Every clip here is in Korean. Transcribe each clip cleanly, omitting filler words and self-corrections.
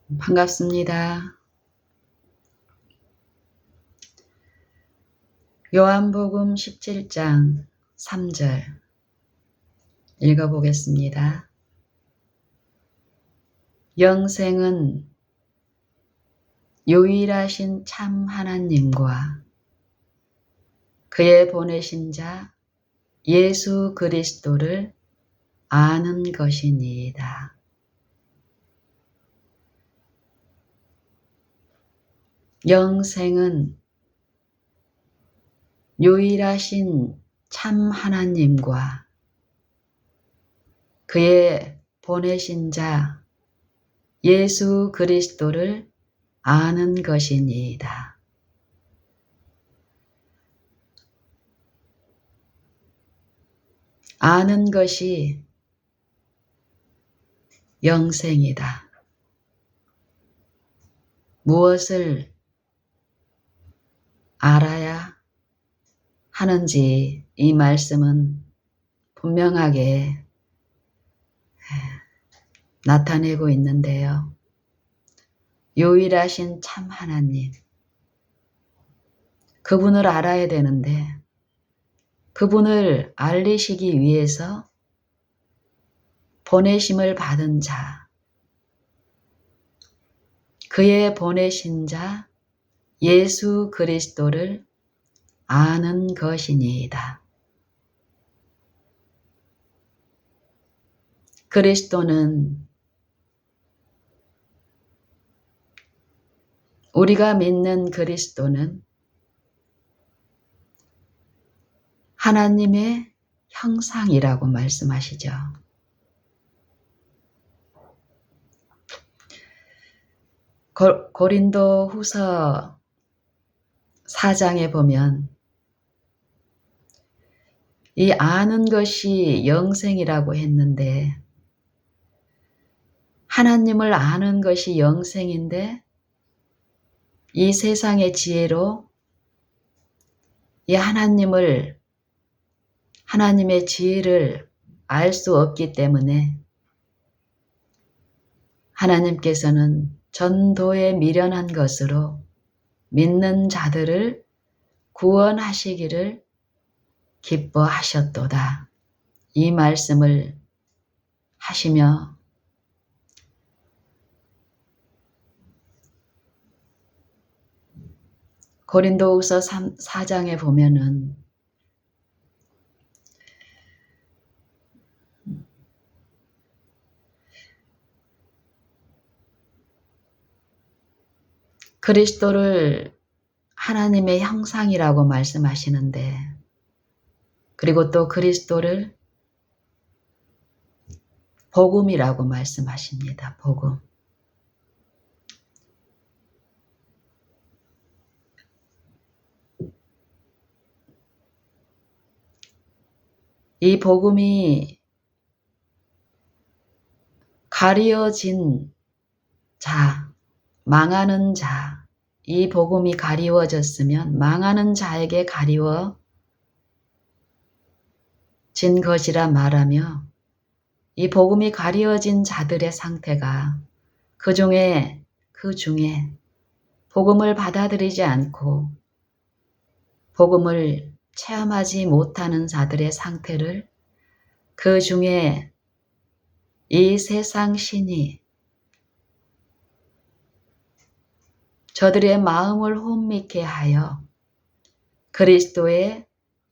반갑습니다. 요한복음 17장 3절 읽어보겠습니다. 영생은 유일하신 참 하나님과 그의 보내신 자 예수 그리스도를 아는 것이니이다. 영생은 유일하신 참 하나님과 그의 보내신 자 예수 그리스도를 아는 것이니이다. 아는 것이 영생이다. 무엇을 알아야 하는지 이 말씀은 분명하게 나타내고 있는데요. 유일하신 참 하나님, 그분을 알아야 되는데 그분을 알리시기 위해서 보내심을 받은 자, 그의 보내신 자 예수 그리스도를 아는 것이니이다. 그리스도는 우리가 믿는 그리스도는 하나님의 형상이라고 말씀하시죠. 고린도 후서 4장에 보면 이 아는 것이 영생이라고 했는데 하나님을 아는 것이 영생인데 이 세상의 지혜로 이 하나님의 지혜를 알 수 없기 때문에 하나님께서는 전도에 미련한 것으로 믿는 자들을 구원하시기를 기뻐하셨도다. 이 말씀을 하시며 고린도후서 4장에 보면은 그리스도를 하나님의 형상이라고 말씀하시는데 그리고 또 그리스도를 복음이라고 말씀하십니다. 복음. 이 복음이 가리워진 자, 망하는 자, 이 복음이 가리워졌으면 망하는 자에게 가리워진 것이라 말하며 이 복음이 가리워진 자들의 상태가 그 중에 복음을 받아들이지 않고 복음을 체험하지 못하는 자들의 상태를 그 중에 이 세상 신이 저들의 마음을 혼미케 하여 그리스도의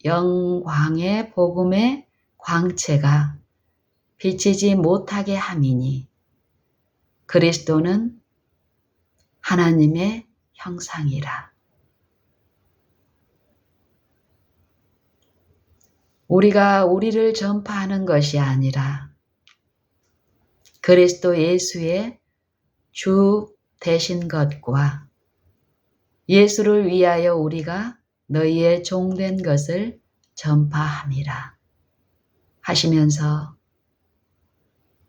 영광의 복음의 광채가 비치지 못하게 함이니 그리스도는 하나님의 형상이라. 우리가 우리를 전파하는 것이 아니라 그리스도 예수의 주 되신 것과 예수를 위하여 우리가 너희의 종된 것을 전파함이라 하시면서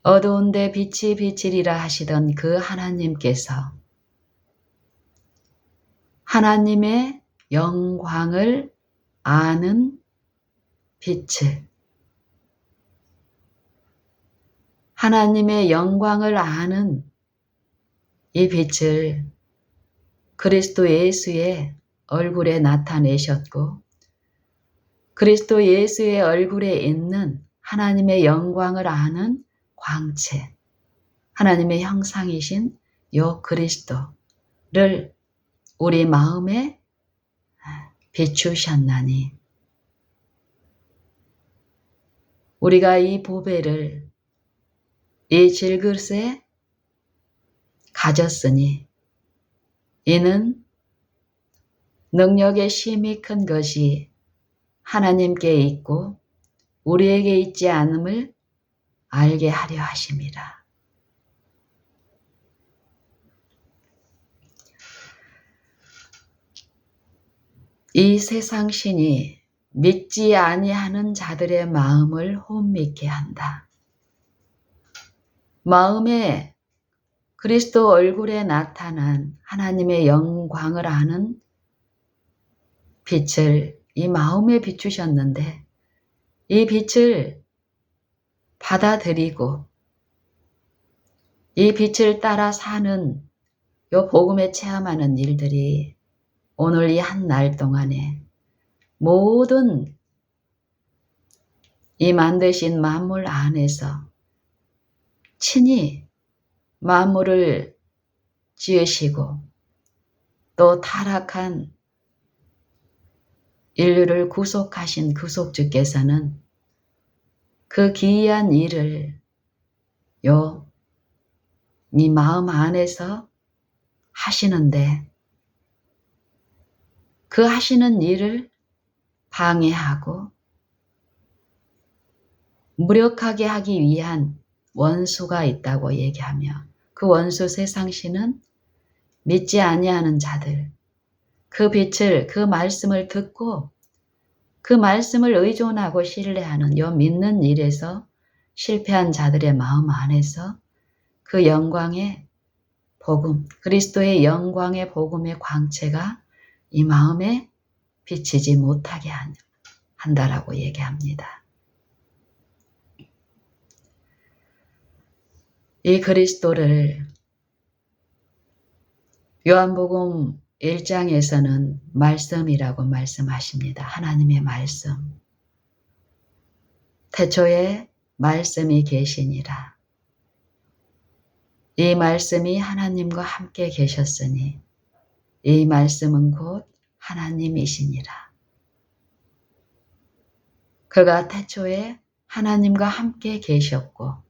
어두운데 빛이 비치리라 하시던 그 하나님께서 하나님의 영광을 아는 빛을 하나님의 영광을 아는 이 빛을 그리스도 예수의 얼굴에 나타내셨고 그리스도 예수의 얼굴에 있는 하나님의 영광을 아는 광채, 하나님의 형상이신 요 그리스도를 우리 마음에 비추셨나니 우리가 이 보배를 이 질그릇에 가졌으니 이는 능력의 심히 큰 것이 하나님께 있고 우리에게 있지 않음을 알게 하려 하심이라. 이 세상 신이 믿지 아니하는 자들의 마음을 혼미케 한다. 마음에 그리스도 얼굴에 나타난 하나님의 영광을 아는 빛을 이 마음에 비추셨는데 이 빛을 받아들이고 이 빛을 따라 사는 요 복음에 체험하는 일들이 오늘 이 한 날 동안에 모든 이 만드신 만물 안에서 친히 만물을 지으시고 또 타락한 인류를 구속하신 구속주께서는 그 기이한 일을 이 마음 안에서 하시는데 그 하시는 일을 방해하고 무력하게 하기 위한 원수가 있다고 얘기하며 그 원수 세상신은 믿지 아니하는 자들, 그 빛을 그 말씀을 듣고 그 말씀을 의존하고 신뢰하는 요 믿는 일에서 실패한 자들의 마음 안에서 그 영광의 복음, 그리스도의 영광의 복음의 광채가 이 마음에 비치지 못하게 한다라고 얘기합니다. 이 그리스도를 요한복음 1장에서는 말씀이라고 말씀하십니다. 하나님의 말씀. 태초에 말씀이 계시니라. 이 말씀이 하나님과 함께 계셨으니 이 말씀은 곧 하나님이시니라. 그가 태초에 하나님과 함께 계셨고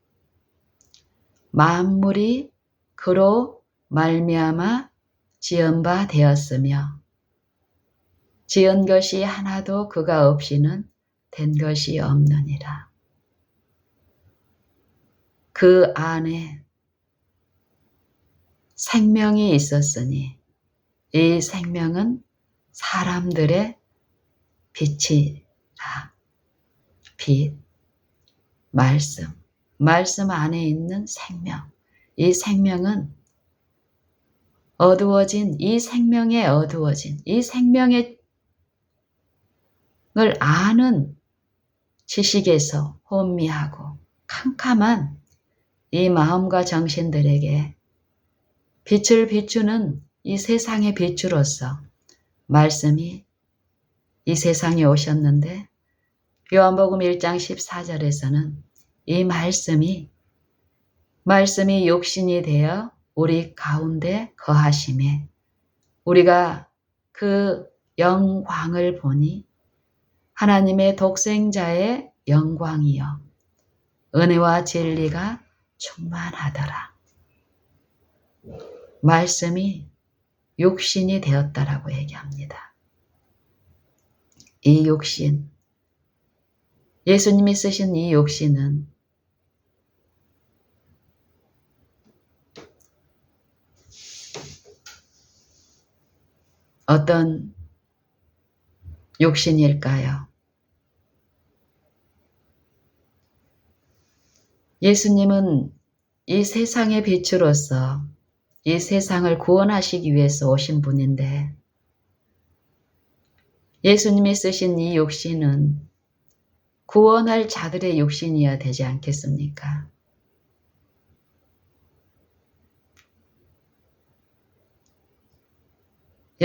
만물이 그로 말미암아 지은 바 되었으며 지은 것이 하나도 그가 없이는 된 것이 없느니라. 그 안에 생명이 있었으니 이 생명은 사람들의 빛이라. 빛, 말씀 안에 있는 생명. 이 생명은 어두워진 이 생명의 어두워진 이 생명의 을 아는 지식에서 혼미하고 캄캄한 이 마음과 정신들에게 빛을 비추는 이 세상의 빛으로서 말씀이 이 세상에 오셨는데 요한복음 1장 14절에서는 이 말씀이 육신이 되어 우리 가운데 거하심에 우리가 그 영광을 보니 하나님의 독생자의 영광이요 은혜와 진리가 충만하더라. 말씀이 육신이 되었다라고 얘기합니다. 이 육신, 예수님이 쓰신 이 육신은 어떤 육신일까요? 예수님은 이 세상의 빛으로서 이 세상을 구원하시기 위해서 오신 분인데 예수님이 쓰신 이 육신은 구원할 자들의 육신이어야 되지 않겠습니까?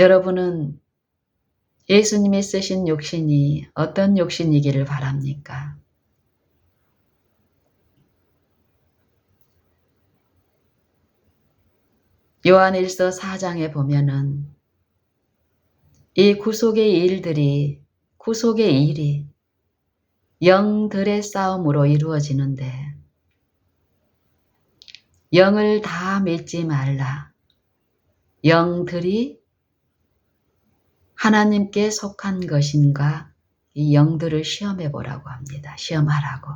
여러분은 예수님이 쓰신 육신이 어떤 육신이기를 바랍니까? 요한일서 4장에 보면은 이 구속의 일이 영들의 싸움으로 이루어지는데 영을 다 믿지 말라. 영들이 하나님께 속한 것인가 이 영들을 시험해 보라고 합니다. 시험하라고.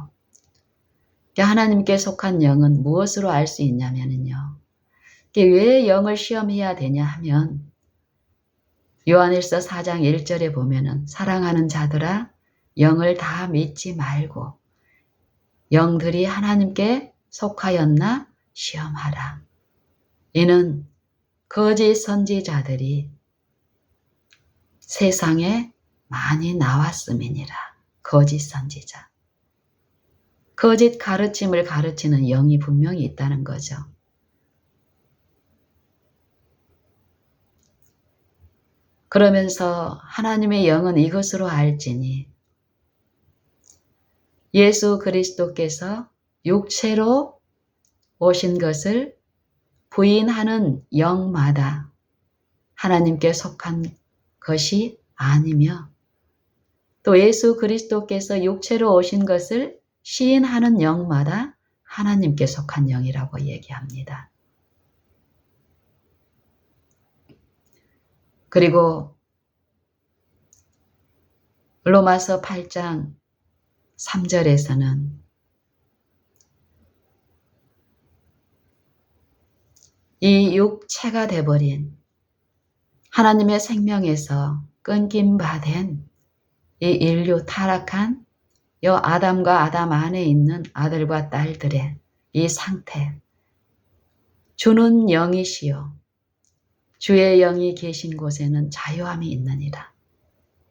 하나님께 속한 영은 무엇으로 알 수 있냐면요. 왜 영을 시험해야 되냐 하면 요한일서 4장 1절에 보면은 사랑하는 자들아 영을 다 믿지 말고 영들이 하나님께 속하였나 시험하라. 이는 거짓 선지자들이 세상에 많이 나왔음이니라. 거짓 선지자. 거짓 가르침을 가르치는 영이 분명히 있다는 거죠. 그러면서 하나님의 영은 이것으로 알지니 예수 그리스도께서 육체로 오신 것을 부인하는 영마다 하나님께 속한 것이 아니며 또 예수 그리스도께서 육체로 오신 것을 시인하는 영마다 하나님께 속한 영이라고 얘기합니다. 그리고 로마서 8장 3절에서는 이 육체가 되어버린 하나님의 생명에서 끊긴 바 된 이 인류 타락한 이 아담과 아담 안에 있는 아들과 딸들의 이 상태 주는 영이시요 주의 영이 계신 곳에는 자유함이 있느니라.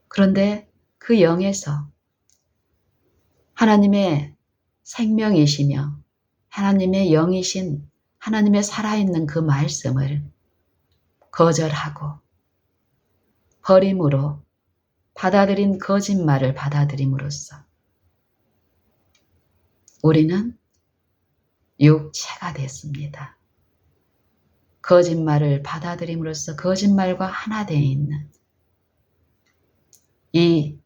그런데 그 영에서 하나님의 생명이시며 하나님의 영이신 하나님의 살아있는 그 말씀을 거절하고 버림으로 받아들인 거짓말을 받아들임으로써 우리는 육체가 됐습니다. 거짓말을 받아들임으로써 거짓말과 하나 되어 있는 이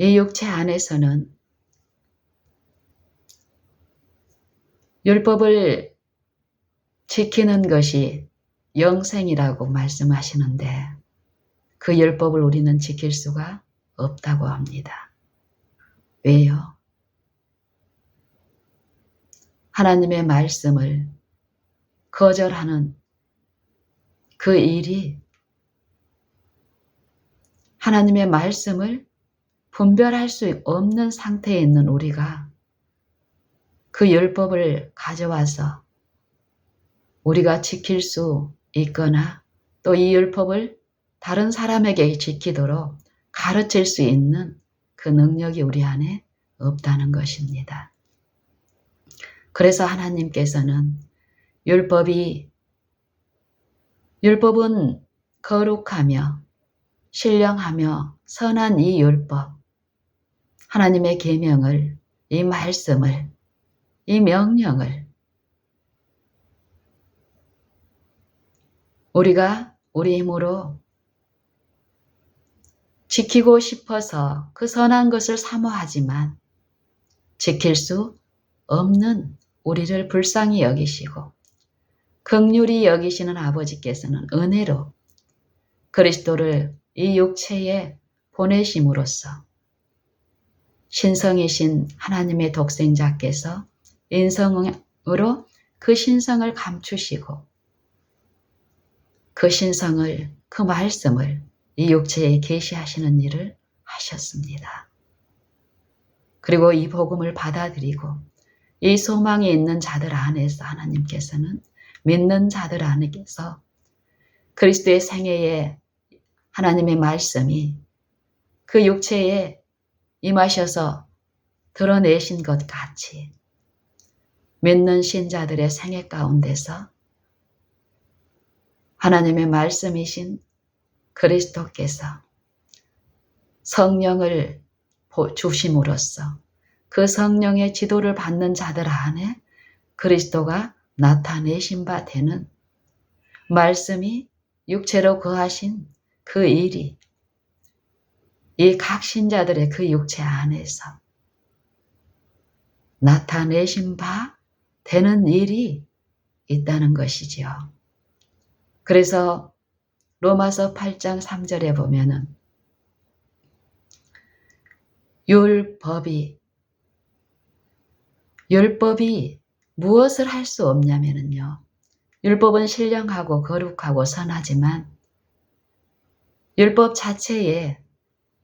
육체 안에서는 율법을 지키는 것이 영생이라고 말씀하시는데 그 율법을 우리는 지킬 수가 없다고 합니다. 왜요? 하나님의 말씀을 거절하는 그 일이 하나님의 말씀을 분별할 수 없는 상태에 있는 우리가 그 율법을 가져와서 우리가 지킬 수 있거나 또 이 율법을 다른 사람에게 지키도록 가르칠 수 있는 그 능력이 우리 안에 없다는 것입니다. 그래서 하나님께서는 율법은 거룩하며 신령하며 선한 이 율법, 하나님의 계명을, 이 말씀을, 이 명령을 우리가 우리 힘으로 지키고 싶어서 그 선한 것을 사모하지만 지킬 수 없는 우리를 불쌍히 여기시고 긍휼히 여기시는 아버지께서는 은혜로 그리스도를 이 육체에 보내심으로써 신성이신 하나님의 독생자께서 인성으로 그 신성을 감추시고 그 신성을, 그 말씀을 이 육체에 계시하시는 일을 하셨습니다. 그리고 이 복음을 받아들이고 이 소망이 있는 자들 안에서 하나님께서는 믿는 자들 안에서 그리스도의 생애에 하나님의 말씀이 그 육체에 임하셔서 드러내신 것 같이 믿는 신자들의 생애 가운데서 하나님의 말씀이신 그리스도께서 성령을 주심으로써 그 성령의 지도를 받는 자들 안에 그리스도가 나타내신 바 되는 말씀이 육체로 거하신 그 일이 이 각 신자들의 그 육체 안에서 나타내신 바 되는 일이 있다는 것이지요. 그래서 로마서 8장 3절에 보면은 율법이 무엇을 할 수 없냐면요. 율법은 신령하고 거룩하고 선하지만 율법 자체에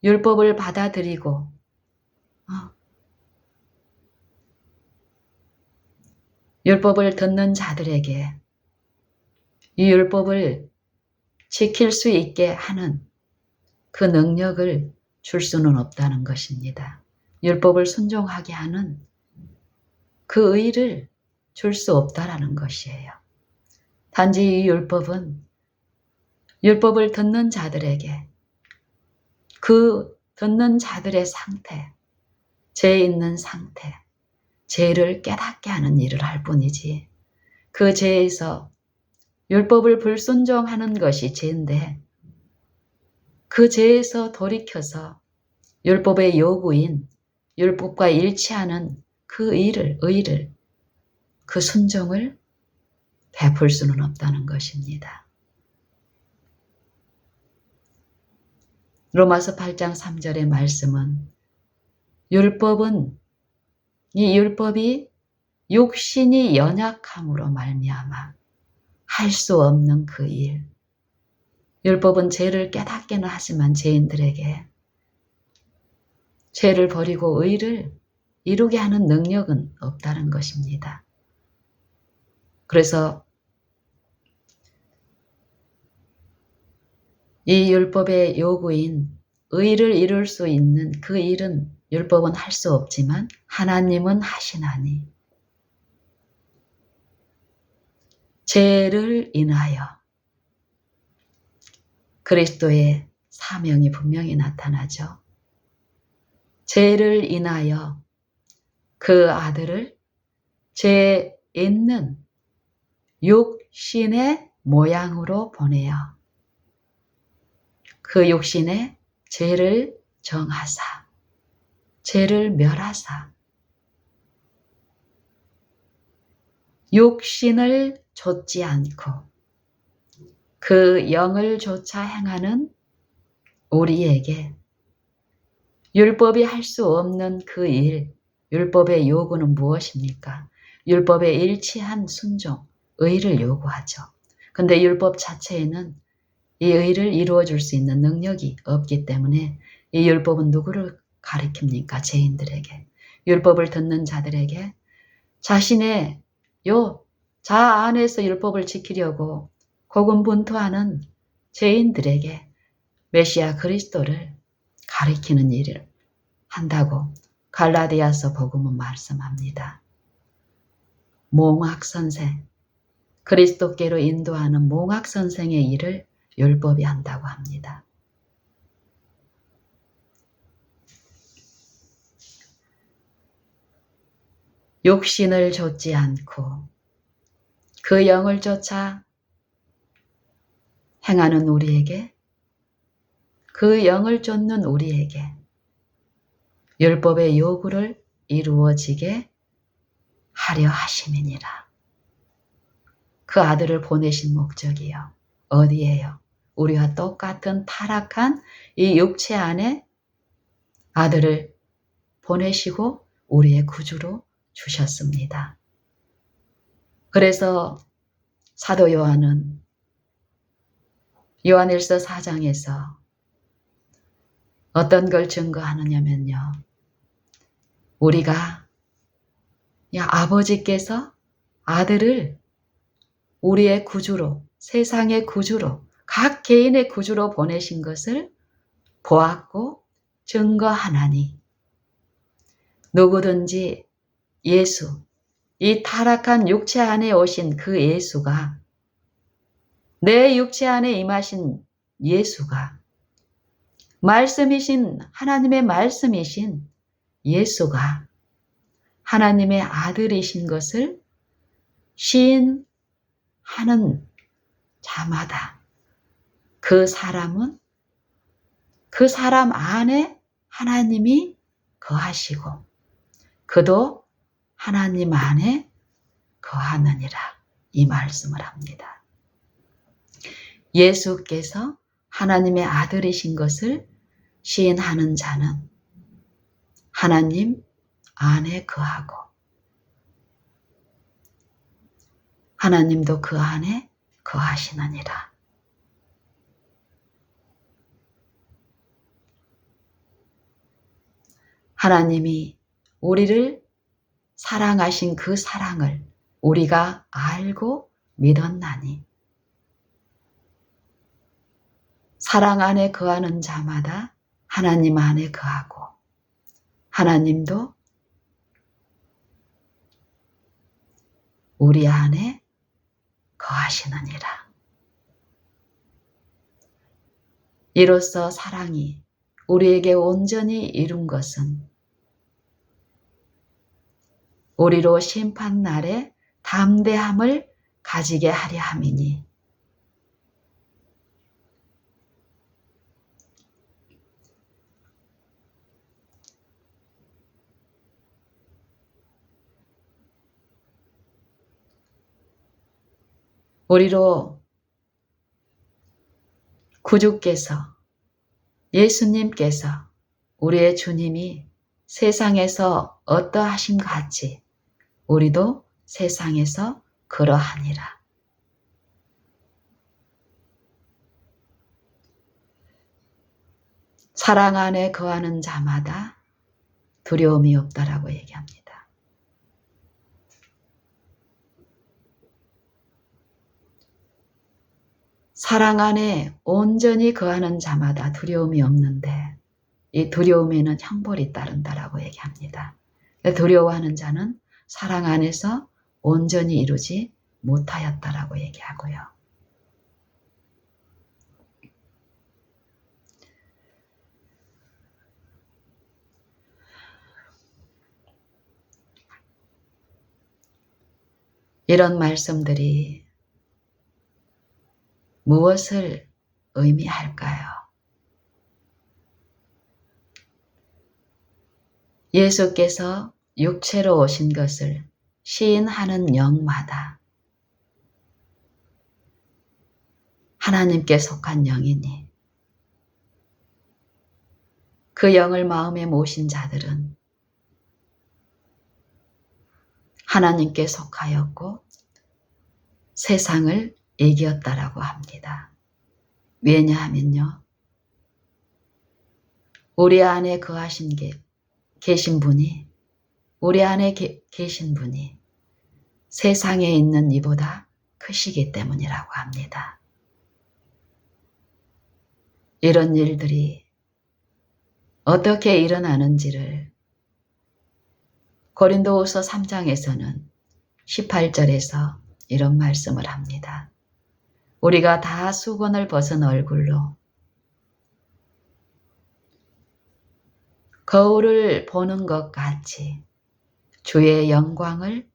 율법을 받아들이고 율법을 듣는 자들에게 이 율법을 지킬 수 있게 하는 그 능력을 줄 수는 없다는 것입니다. 율법을 순종하게 하는 그 의를 줄 수 없다라는 것이에요. 단지 이 율법은 율법을 듣는 자들에게 그 듣는 자들의 상태, 죄 있는 상태, 죄를 깨닫게 하는 일을 할 뿐이지 그 죄에서 율법을 불순종하는 것이 죄인데 그 죄에서 돌이켜서 율법의 요구인 율법과 일치하는 그 의를 그 순종을 베풀 수는 없다는 것입니다. 로마서 8장 3절의 말씀은 이 율법이 육신이 연약함으로 말미암아 할 수 없는 그 일. 율법은 죄를 깨닫게는 하지만 죄인들에게 죄를 버리고 의를 이루게 하는 능력은 없다는 것입니다. 그래서 이 율법의 요구인 의를 이룰 수 있는 그 일은 율법은 할 수 없지만 하나님은 하시나니 죄를 인하여 그리스도의 사명이 분명히 나타나죠. 죄를 인하여 그 아들을 죄 있는 육신의 모양으로 보내어 그 육신의 죄를 정하사 죄를 멸하사 육신을 좇지 않고 그 영을 조차 행하는 우리에게 율법이 할 수 없는 그 일, 율법의 요구는 무엇입니까? 율법에 일치한 순종, 의를 요구하죠. 근데 율법 자체에는 이 의를 이루어 줄 수 있는 능력이 없기 때문에 이 율법은 누구를 가리킵니까? 죄인들에게. 율법을 듣는 자들에게 자신의 자 안에서 율법을 지키려고 고군분투하는 죄인들에게 메시아 그리스도를 가리키는 일을 한다고 갈라디아서 복음은 말씀합니다. 몽학선생, 그리스도께로 인도하는 몽학선생의 일을 율법이 한다고 합니다. 육신을 좇지 않고 그 영을 쫓아 행하는 우리에게 그 영을 쫓는 우리에게 율법의 요구를 이루어지게 하려 하심이니라. 그 아들을 보내신 목적이요. 어디에요? 우리와 똑같은 타락한 이 육체 안에 아들을 보내시고 우리의 구주로 주셨습니다. 그래서 사도 요한은 요한일서 4장에서 어떤 걸 증거하느냐면요. 우리가 아버지께서 아들을 우리의 구주로, 세상의 구주로, 각 개인의 구주로 보내신 것을 보았고 증거하나니 누구든지 예수, 이 타락한 육체 안에 오신 그 예수가 내 육체 안에 임하신 예수가, 말씀이신 하나님의 말씀이신 예수가 하나님의 아들이신 것을 시인하는 자마다 그 사람은 그 사람 안에 하나님이 거하시고 그도 하나님 안에 거하느니라, 이 말씀을 합니다. 예수께서 하나님의 아들이신 것을 시인하는 자는 하나님 안에 거하고 하나님도 그 안에 거하시느니라. 하나님이 우리를 사랑하신 그 사랑을 우리가 알고 믿었나니 사랑 안에 거하는 자마다 하나님 안에 거하고 하나님도 우리 안에 거하시느니라. 이로써 사랑이 우리에게 온전히 이룬 것은 우리로 심판날에 담대함을 가지게 하려 함이니 우리로 구주께서 예수님께서 우리의 주님이 세상에서 어떠하심 같이 우리도 세상에서 그러하니라. 사랑 안에 거하는 자마다 두려움이 없다라고 얘기합니다. 사랑 안에 온전히 거하는 자마다 두려움이 없는데 이 두려움에는 형벌이 따른다라고 얘기합니다. 두려워하는 자는 사랑 안에서 온전히 이루지 못하였다라고 얘기하고요. 이런 말씀들이 무엇을 의미할까요? 예수께서 육체로 오신 것을 시인하는 영마다 하나님께 속한 영이니 그 영을 마음에 모신 자들은 하나님께 속하였고 세상을 이겼다라고 합니다. 왜냐하면요, 우리 안에 계신 분이 우리 안에 계신 분이 세상에 있는 이보다 크시기 때문이라고 합니다. 이런 일들이 어떻게 일어나는지를 고린도후서 3장에서는 18절에서 이런 말씀을 합니다. 우리가 다 수건을 벗은 얼굴로 거울을 보는 것 같이 주의 영광을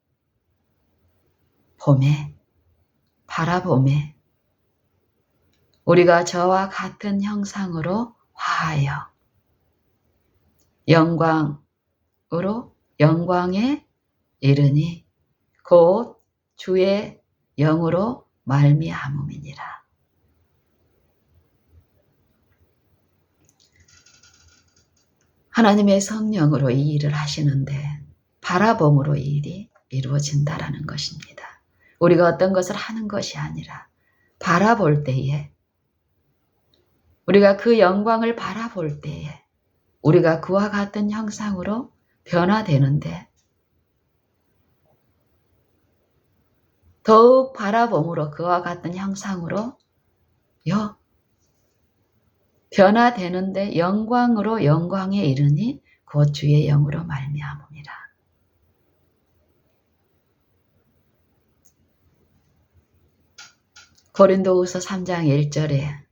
바라보매 우리가 저와 같은 형상으로 화하여 영광에 이르니 곧 주의 영으로 말미암음이니라. 하나님의 성령으로 이 일을 하시는데 바라봄으로 이 일이 이루어진다라는 것입니다. 우리가 어떤 것을 하는 것이 아니라 바라볼 때에 우리가 그 영광을 바라볼 때에 우리가 그와 같은 형상으로 변화되는데 더욱 바라봄으로 그와 같은 형상으로 변화되는데 영광으로 영광에 이르니 곧 주의 영으로 말미암음이라. 고린도후서 3장 1절에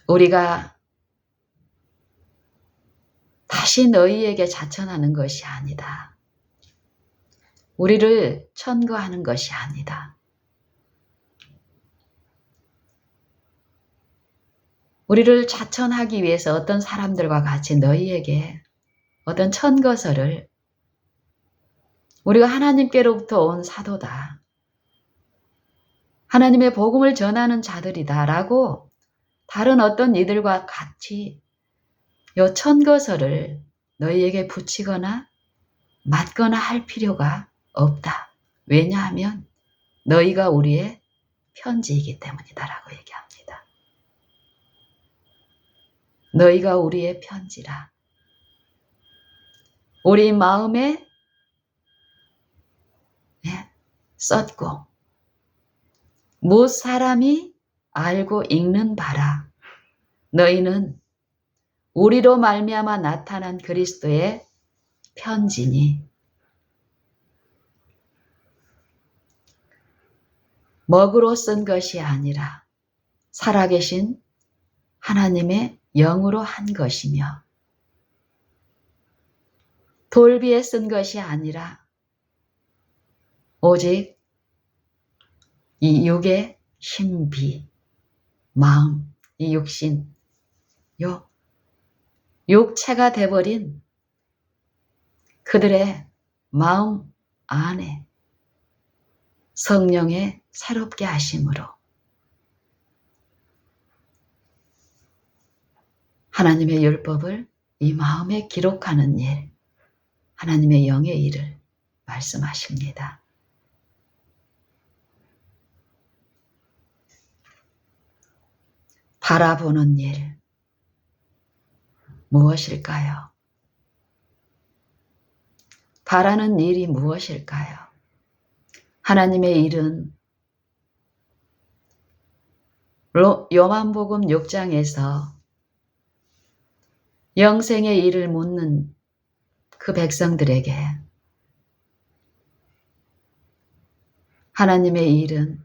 우리가 다시 너희에게 자천하는 것이 아니다. 우리를 천거하는 것이 아니다. 우리를 자천하기 위해서 어떤 사람들과 같이 너희에게 어떤 천거서를 우리가 하나님께로부터 온 사도다. 하나님의 복음을 전하는 자들이다 라고 다른 어떤 이들과 같이 요 천거서를 너희에게 붙이거나 맞거나 할 필요가 없다. 왜냐하면 너희가 우리의 편지이기 때문이다라고 얘기합니다. 너희가 우리의 편지라. 우리 마음에 썼고 못 사람이 알고 읽는 바라. 너희는 우리로 말미암아 나타난 그리스도의 편지니 먹으로 쓴 것이 아니라 살아계신 하나님의 영으로 한 것이며 돌비에 쓴 것이 아니라 오직 이 육의 신비, 마음, 이 육신, 요 육체가 돼버린 그들의 마음 안에 성령의 새롭게 하심으로 하나님의 율법을 이 마음에 기록하는 일, 하나님의 영의 일을 말씀하십니다. 바라보는 일, 무엇일까요? 바라는 일이 무엇일까요? 하나님의 일은 요한복음 6장에서 영생의 일을 묻는 그 백성들에게 하나님의 일은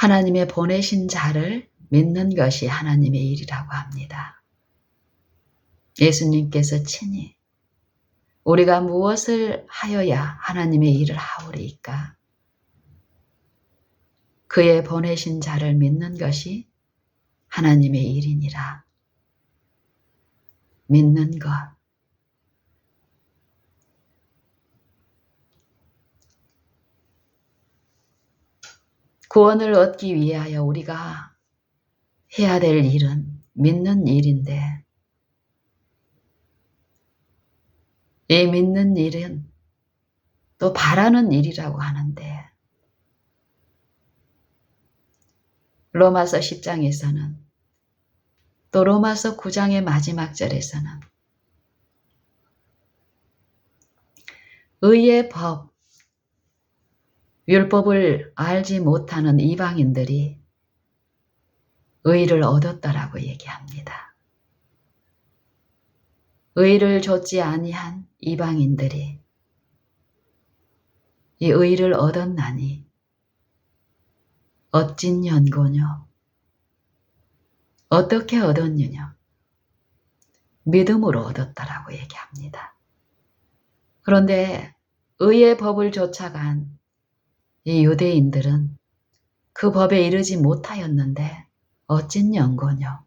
하나님의 보내신 자를 믿는 것이 하나님의 일이라고 합니다. 예수님께서 친히 우리가 무엇을 하여야 하나님의 일을 하오리이까? 그의 보내신 자를 믿는 것이 하나님의 일이니라. 믿는 것. 구원을 얻기 위하여 우리가 해야 될 일은 믿는 일인데 이 믿는 일은 또 바라는 일이라고 하는데 로마서 10장에서는 또 로마서 9장의 마지막 절에서는 의의 법, 율법을 알지 못하는 이방인들이 의를 얻었다라고 얘기합니다. 의를 좇지 아니한 이방인들이 이 의를 얻었나니 어찐 연고뇨. 어떻게 얻었느냐? 믿음으로 얻었다라고 얘기합니다. 그런데 의의 법을 쫓아간 이 유대인들은 그 법에 이르지 못하였는데 어찐 연고뇨.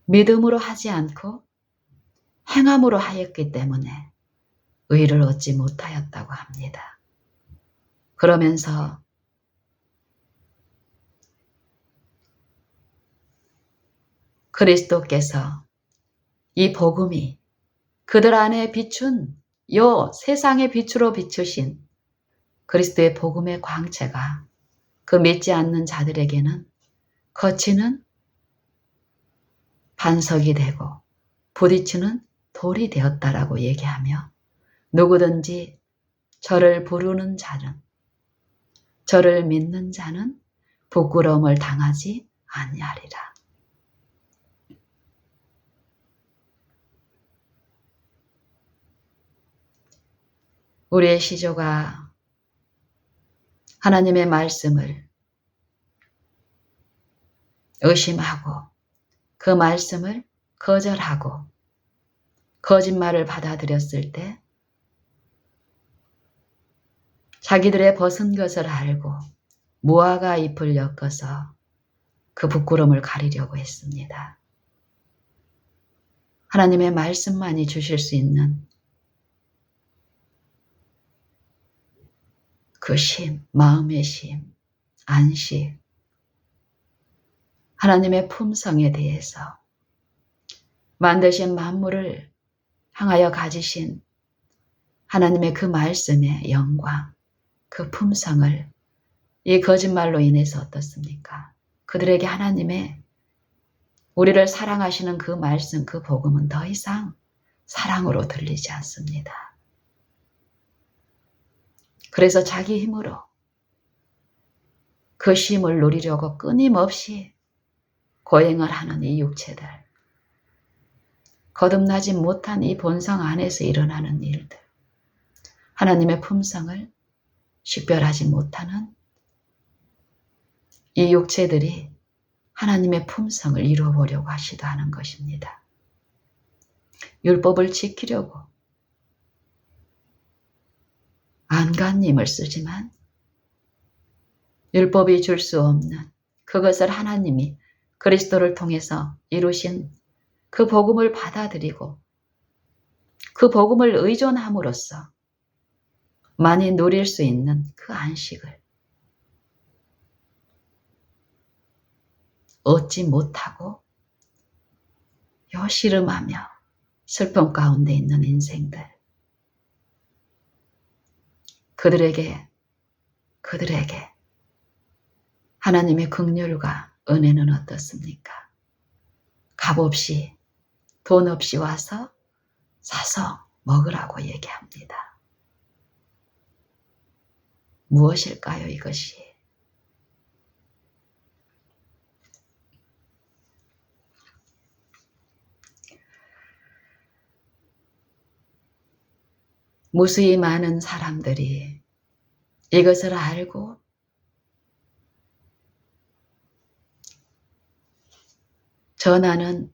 믿음으로 하지 않고 행함으로 하였기 때문에 의를 얻지 못하였다고 합니다. 그러면서 그리스도께서 이 복음이 그들 안에 비춘 요 세상의 빛으로 비추신 그리스도의 복음의 광채가 그 믿지 않는 자들에게는 거치는 반석이 되고 부딪히는 돌이 되었다라고 얘기하며 누구든지 저를 부르는 자는, 저를 믿는 자는 부끄러움을 당하지 아니하리라. 우리의 시조가 하나님의 말씀을 의심하고 그 말씀을 거절하고 거짓말을 받아들였을 때 자기들의 벗은 것을 알고 무화과 잎을 엮어서 그 부끄러움을 가리려고 했습니다. 하나님의 말씀만이 주실 수 있는 그 쉼, 마음의 쉼, 안식, 하나님의 품성에 대해서 만드신 만물을 향하여 가지신 하나님의 그 말씀의 영광, 그 품성을 이 거짓말로 인해서 어떻습니까? 그들에게 하나님의 우리를 사랑하시는 그 말씀, 그 복음은 더 이상 사랑으로 들리지 않습니다. 그래서 자기 힘으로 그 쉼을 누리려고 끊임없이 고행을 하는 이 육체들, 거듭나지 못한 이 본성 안에서 일어나는 일들, 하나님의 품성을 식별하지 못하는 이 육체들이 하나님의 품성을 이루어보려고 시도하는 것입니다. 율법을 지키려고 안간힘을 쓰지만 율법이 줄 수 없는 그것을 하나님이 그리스도를 통해서 이루신 그 복음을 받아들이고 그 복음을 의존함으로써 많이 누릴 수 있는 그 안식을 얻지 못하고 요시름하며 슬픔 가운데 있는 인생들, 그들에게 하나님의 긍휼과 은혜는 어떻습니까? 값없이 돈 없이 와서 사서 먹으라고 얘기합니다. 무엇일까요, 이것이? 무수히 많은 사람들이 이것을 알고 전하는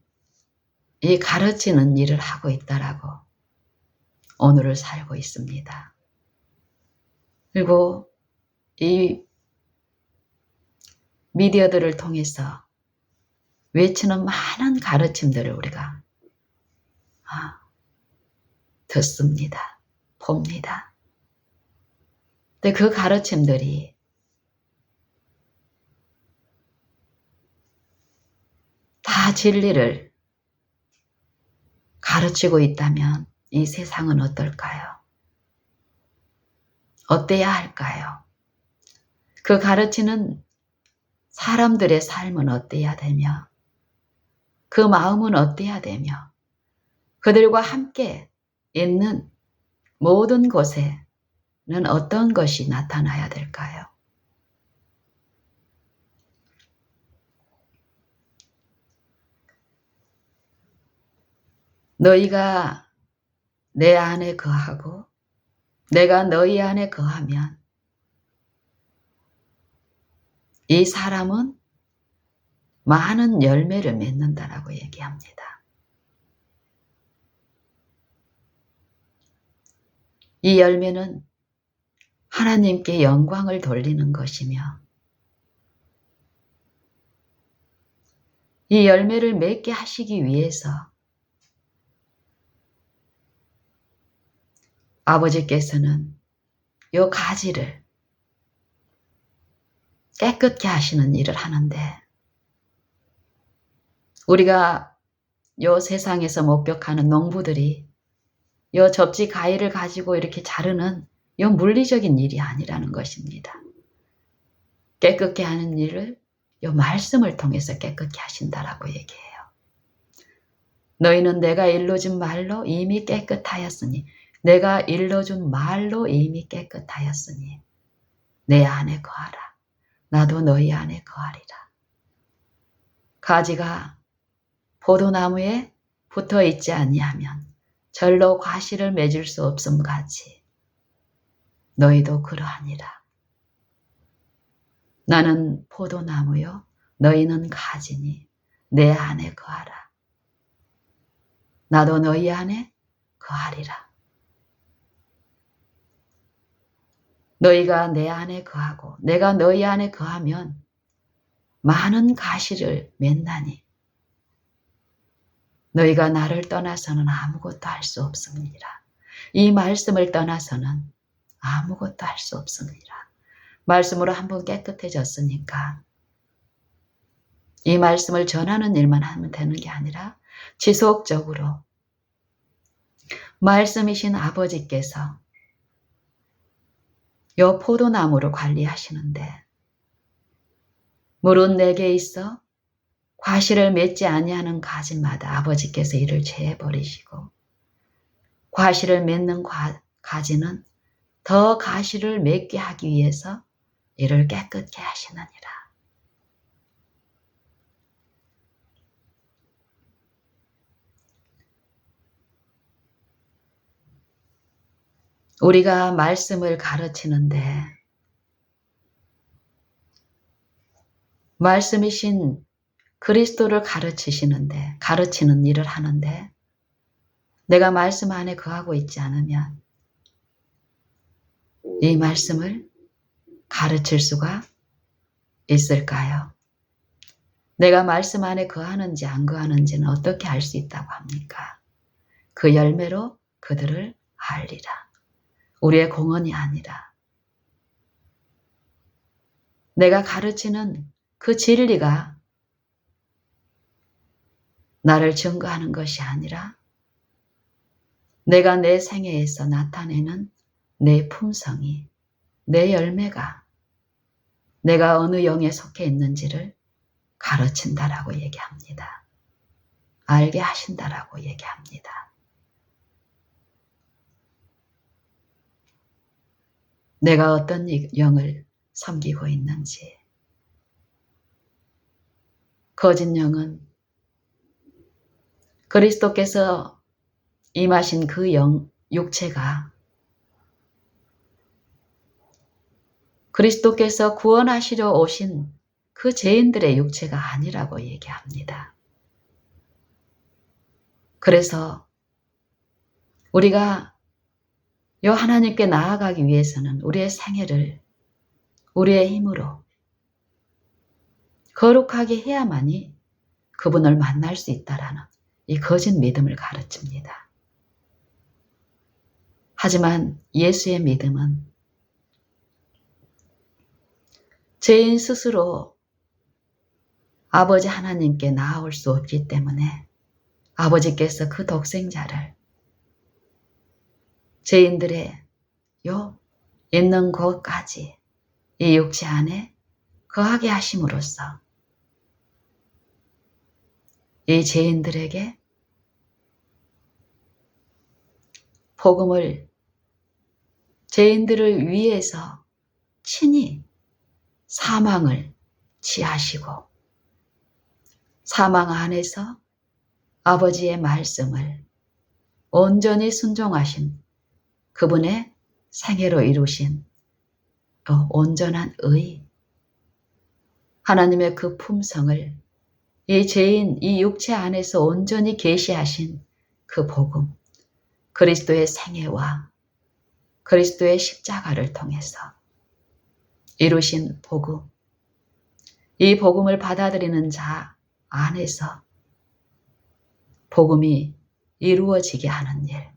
이 가르치는 일을 하고 있다라고 오늘을 살고 있습니다. 그리고 이 미디어들을 통해서 외치는 많은 가르침들을 우리가 듣습니다. 봅니다. 근데 그 가르침들이 다 진리를 가르치고 있다면 이 세상은 어떨까요? 어때야 할까요? 그 가르치는 사람들의 삶은 어때야 되며 그 마음은 어때야 되며 그들과 함께 있는 모든 곳에는 어떤 것이 나타나야 될까요? 너희가 내 안에 거하고 내가 너희 안에 거하면 이 사람은 많은 열매를 맺는다라고 얘기합니다. 이 열매는 하나님께 영광을 돌리는 것이며 이 열매를 맺게 하시기 위해서 아버지께서는 이 가지를 깨끗게 하시는 일을 하는데 우리가 이 세상에서 목격하는 농부들이 이 접지 가위를 가지고 이렇게 자르는 이 물리적인 일이 아니라는 것입니다. 깨끗게 하는 일을 이 말씀을 통해서 깨끗게 하신다라고 얘기해요. 너희는 내가 일러준 말로 이미 깨끗하였으니 내가 일러준 말로 이미 깨끗하였으니 내 안에 거하라. 나도 너희 안에 거하리라. 가지가 포도나무에 붙어 있지 아니하면 절로 과실을 맺을 수 없음 같이 너희도 그러하니라. 나는 포도나무요 너희는 가지니 내 안에 거하라. 나도 너희 안에 거하리라. 너희가 내 안에 거하고 내가 너희 안에 거하면 많은 가시를 맺나니 너희가 나를 떠나서는 아무것도 할 수 없습니다. 이 말씀을 떠나서는 아무것도 할 수 없습니다. 말씀으로 한번 깨끗해졌으니까 이 말씀을 전하는 일만 하면 되는 게 아니라 지속적으로 말씀이신 아버지께서 요 포도나무를 관리하시는데 물은 내게 있어 과실을 맺지 아니하는 가지마다 아버지께서 이를 제해버리시고 과실을 맺는 가지는 더 가시를 맺게 하기 위해서 이를 깨끗게 하시느니라. 우리가 말씀을 가르치는데 말씀이신 그리스도를 가르치는 일을 하는데 내가 말씀 안에 거하고 있지 않으면 이 말씀을 가르칠 수가 있을까요? 내가 말씀 안에 거하는지 안 거하는지는 어떻게 알 수 있다고 합니까? 그 열매로 그들을 알리라. 우리의 공언이 아니라 내가 가르치는 그 진리가 나를 증거하는 것이 아니라 내가 내 생애에서 나타내는 내 품성이, 내 열매가 내가 어느 영에 속해 있는지를 가르친다라고 얘기합니다. 알게 하신다라고 얘기합니다. 내가 어떤 영을 섬기고 있는지. 거짓 영은 그리스도께서 임하신 그 육체가 그리스도께서 구원하시려 오신 그 죄인들의 육체가 아니라고 얘기합니다. 그래서 우리가 요 하나님께 나아가기 위해서는 우리의 생애를 우리의 힘으로 거룩하게 해야만이 그분을 만날 수 있다라는 이 거짓 믿음을 가르칩니다. 하지만 예수의 믿음은 죄인 스스로 아버지 하나님께 나아올 수 없기 때문에 아버지께서 그 독생자를 죄인들의 요 있는 곳까지 이 육체 안에 거하게 하심으로써 이 죄인들에게 복음을 죄인들을 위해서 친히 사망을 취하시고 사망 안에서 아버지의 말씀을 온전히 순종하신 그분의 생애로 이루신 온전한 의, 하나님의 그 품성을 이 죄인, 이 육체 안에서 온전히 계시하신 그 복음, 그리스도의 생애와 그리스도의 십자가를 통해서 이루신 복음, 이 복음을 받아들이는 자 안에서 복음이 이루어지게 하는 일,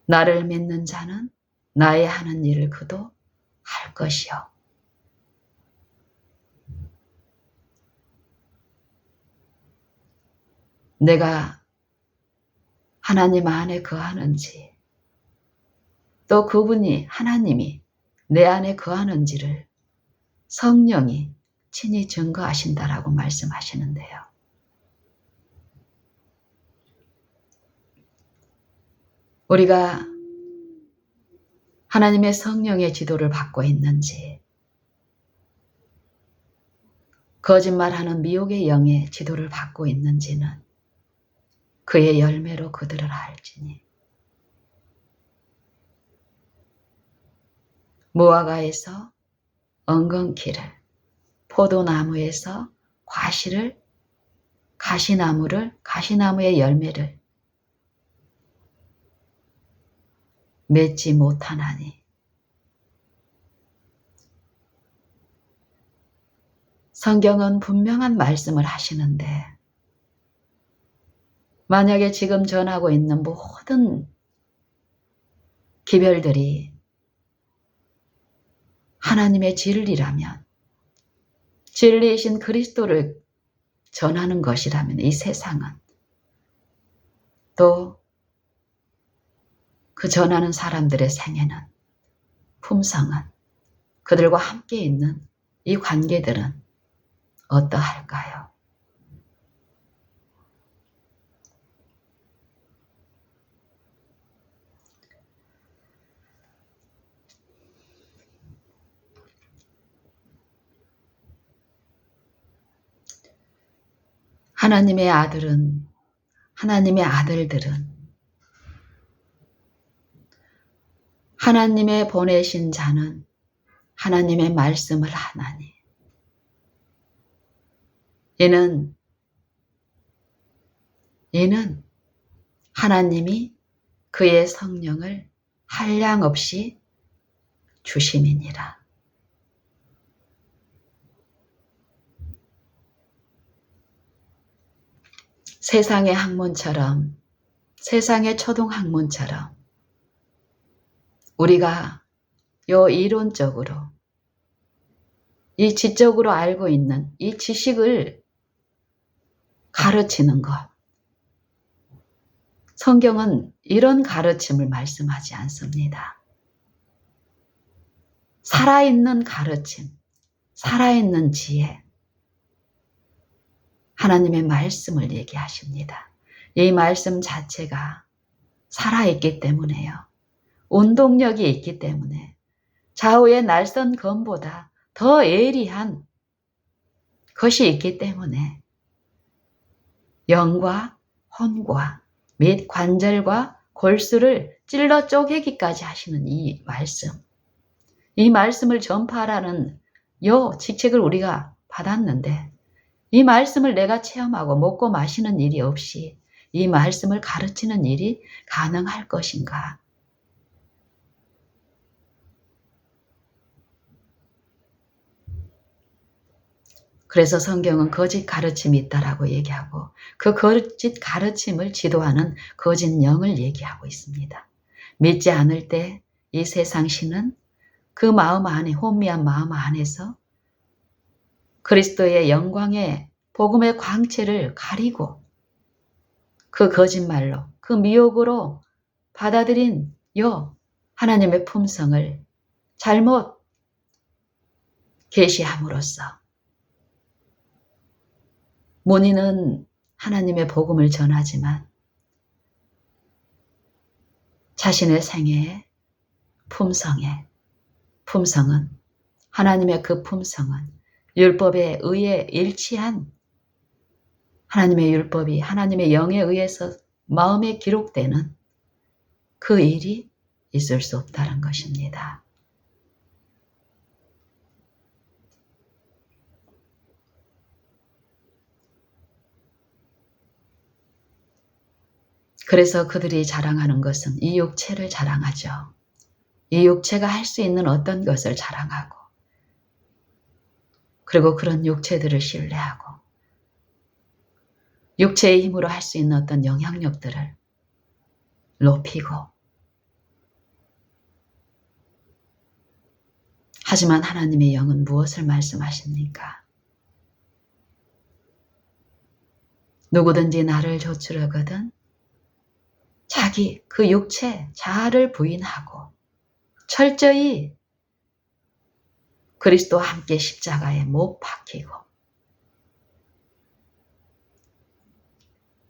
나를 믿는 자는 나의 하는 일을 그도 할 것이요. 내가 하나님 안에 거하는지 또 그분이 하나님이 내 안에 거하는지를 성령이 친히 증거하신다라고 말씀하시는데요. 우리가 하나님의 성령의 지도를 받고 있는지, 거짓말하는 미혹의 영의 지도를 받고 있는지는 그의 열매로 그들을 알지니. 무화과에서 엉겅퀴를, 포도나무에서 과실을, 가시나무의 열매를 맺지 못하나니. 성경은 분명한 말씀을 하시는데, 만약에 지금 전하고 있는 모든 기별들이 하나님의 진리라면, 진리이신 그리스도를 전하는 것이라면 이 세상은, 또 그 전하는 사람들의 생애는, 품성은, 그들과 함께 있는 이 관계들은 어떠할까요? 하나님의 아들들은 하나님의 보내신 자는 하나님의 말씀을 하나니. 이는 하나님이 그의 성령을 한량없이 주심이니라. 세상의 학문처럼, 세상의 초등학문처럼 우리가 이론적으로, 이 지적으로 알고 있는 이 지식을 가르치는 것, 성경은 이런 가르침을 말씀하지 않습니다. 살아있는 가르침, 살아있는 지혜, 하나님의 말씀을 얘기하십니다. 이 말씀 자체가 살아있기 때문에요. 운동력이 있기 때문에, 좌우의 날선 검보다 더 예리한 것이 있기 때문에, 영과 혼과 및 관절과 골수를 찔러 쪼개기까지 하시는 이 말씀을 전파하라는 직책을 우리가 받았는데, 이 말씀을 내가 체험하고 먹고 마시는 일이 없이 이 말씀을 가르치는 일이 가능할 것인가? 그래서 성경은 거짓 가르침이 있다라고 얘기하고, 그 거짓 가르침을 지도하는 거짓 영을 얘기하고 있습니다. 믿지 않을 때 이 세상 신은 그 마음 안에, 혼미한 마음 안에서 그리스도의 영광의 복음의 광채를 가리고, 그 거짓말로, 그 미혹으로 받아들인 하나님의 품성을 잘못 계시함으로써 문의는 하나님의 복음을 전하지만 자신의 생애의 품성은, 하나님의 그 품성은 율법에 의해 일치한 하나님의 율법이 하나님의 영에 의해서 마음에 기록되는 그 일이 있을 수 없다는 것입니다. 그래서 그들이 자랑하는 것은 이 육체를 자랑하죠. 이 육체가 할 수 있는 어떤 것을 자랑하고, 그리고 그런 육체들을 신뢰하고, 육체의 힘으로 할 수 있는 어떤 영향력들을 높이고, 하지만 하나님의 영은 무엇을 말씀하십니까? 누구든지 나를 조출하거든 자기 그 육체 자아를 부인하고 철저히 그리스도와 함께 십자가에 못 박히고,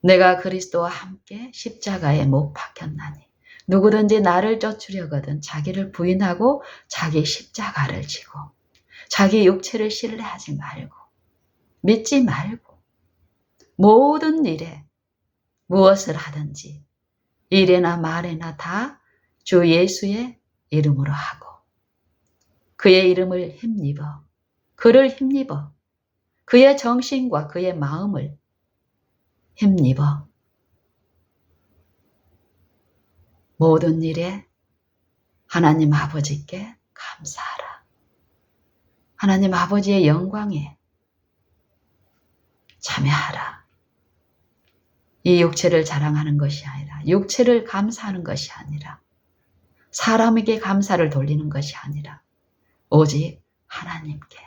내가 그리스도와 함께 십자가에 못 박혔나니 누구든지 나를 쫓으려거든 자기를 부인하고 자기 십자가를 지고 자기 육체를 신뢰하지 말고 믿지 말고 모든 일에 무엇을 하든지 일에나 말에나 다 주 예수의 이름으로 하고 그의 이름을 힘입어 그를 힘입어 그의 정신과 그의 마음을 힘입어 모든 일에 하나님 아버지께 감사하라. 하나님 아버지의 영광에 참여하라. 이 육체를 자랑하는 것이 아니라 육체를 감사하는 것이 아니라 사람에게 감사를 돌리는 것이 아니라 오직 하나님께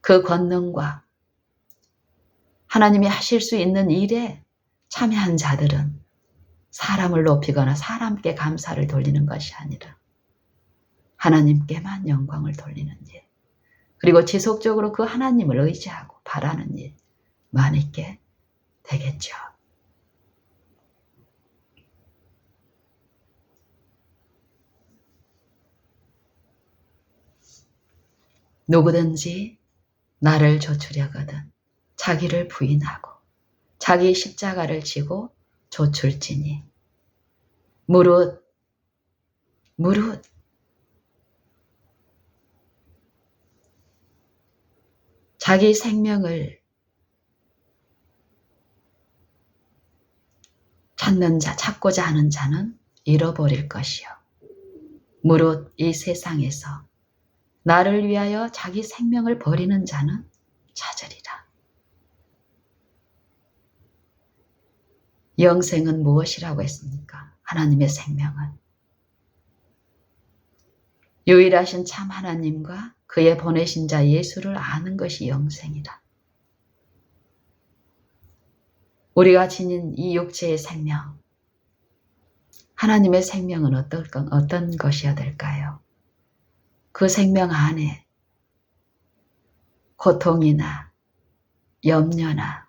그 권능과 하나님이 하실 수 있는 일에 참여한 자들은 사람을 높이거나 사람께 감사를 돌리는 것이 아니라 하나님께만 영광을 돌리는 일 그리고 지속적으로 그 하나님을 의지하고 바라는 일만 있게 되겠죠. 누구든지 나를 좇으려거든 자기를 부인하고 자기 십자가를 지고 좇을지니 무릇 자기 생명을 찾고자 하는 자는 잃어버릴 것이요 무릇 이 세상에서 나를 위하여 자기 생명을 버리는 자는 찾으리라. 영생은 무엇이라고 했습니까? 하나님의 생명은 유일하신 참 하나님과 그의 보내신 자 예수를 아는 것이 영생이라. 우리가 지닌 이 육체의 생명, 하나님의 생명은 어떤 것이어야 될까요? 그 생명 안에 고통이나 염려나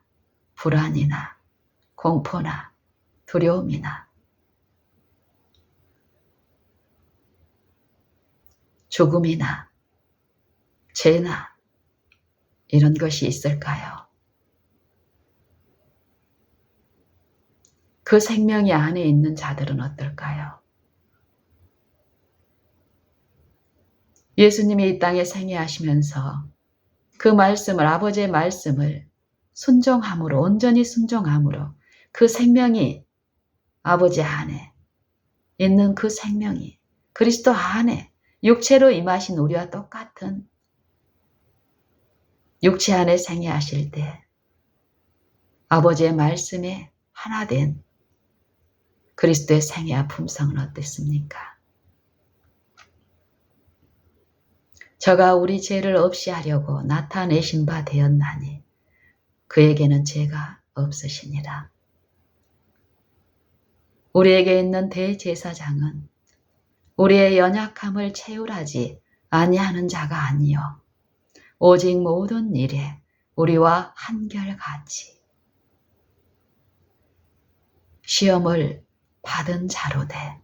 불안이나 공포나 두려움이나 죽음이나 죄나 이런 것이 있을까요? 그 생명이 안에 있는 자들은 어떨까요? 예수님이 이 땅에 생애하시면서 그 말씀을 아버지의 말씀을 순종함으로 온전히 순종함으로 그 생명이 아버지 안에 있는 그 생명이 그리스도 안에 육체로 임하신 우리와 똑같은 육체 안에 생애하실 때 아버지의 말씀에 하나 된 그리스도의 생애와 품성은 어땠습니까? 저가 우리 죄를 없이 하려고 나타내신 바 되었나니 그에게는 죄가 없으시니라. 우리에게 있는 대제사장은 우리의 연약함을 채울하지 아니하는 자가 아니요 오직 모든 일에 우리와 한결같이 시험을 받은 자로되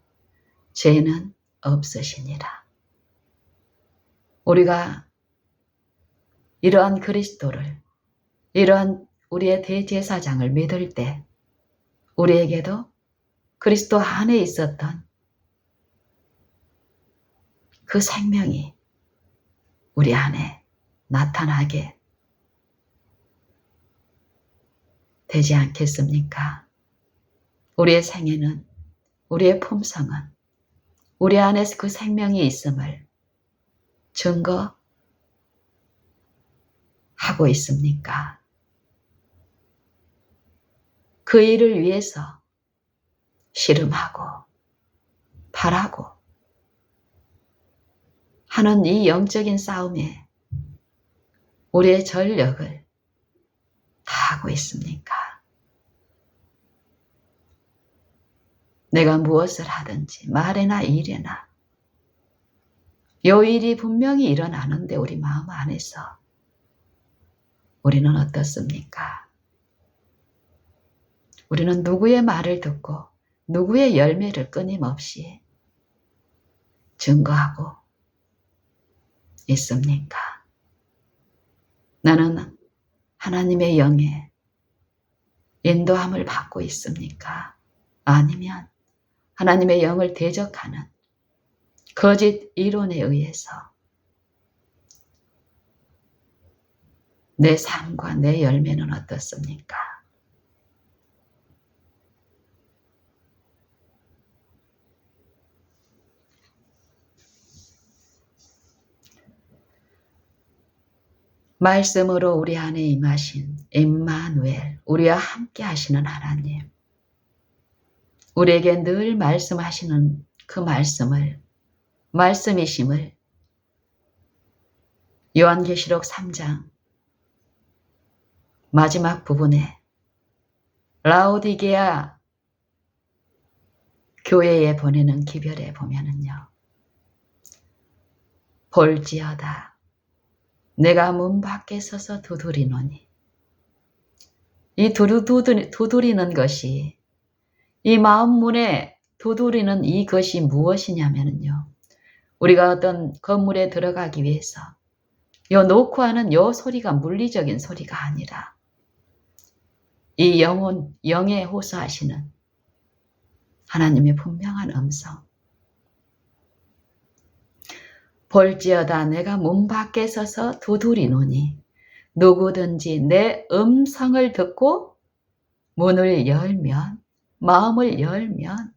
죄는 없으시니라. 우리가 이러한 그리스도를 이러한 우리의 대제사장을 믿을 때 우리에게도 그리스도 안에 있었던 그 생명이 우리 안에 나타나게 되지 않겠습니까? 우리의 생애는 우리의 품성은 우리 안에 그 생명이 있음을 증거하고 있습니까? 그 일을 위해서 씨름하고 바라고 하는 이 영적인 싸움에 우리의 전력을 다하고 있습니까? 내가 무엇을 하든지 말에나 일에나 요 일이 분명히 일어나는데 우리 마음 안에서 우리는 어떻습니까? 우리는 누구의 말을 듣고 누구의 열매를 끊임없이 증거하고 있습니까? 나는 하나님의 영에 인도함을 받고 있습니까? 아니면 하나님의 영을 대적하는 거짓 이론에 의해서 내 삶과 내 열매는 어떻습니까? 말씀으로 우리 안에 임하신 임마누엘, 우리와 함께 하시는 하나님, 우리에게 늘 말씀하시는 그 말씀이심을 요한계시록 3장 마지막 부분에 라오디게아 교회에 보내는 기별에 보면은요, 볼지어다 내가 문 밖에 서서 두드리노니, 이 두드리는 것이, 이 마음 문에 두드리는 이것이 무엇이냐면요, 우리가 어떤 건물에 들어가기 위해서 요 놓고 하는 요 소리가 물리적인 소리가 아니라 이 영에 호소하시는 하나님의 분명한 음성. 볼지어다 내가 문 밖에 서서 두드리노니 누구든지 내 음성을 듣고 문을 열면, 마음을 열면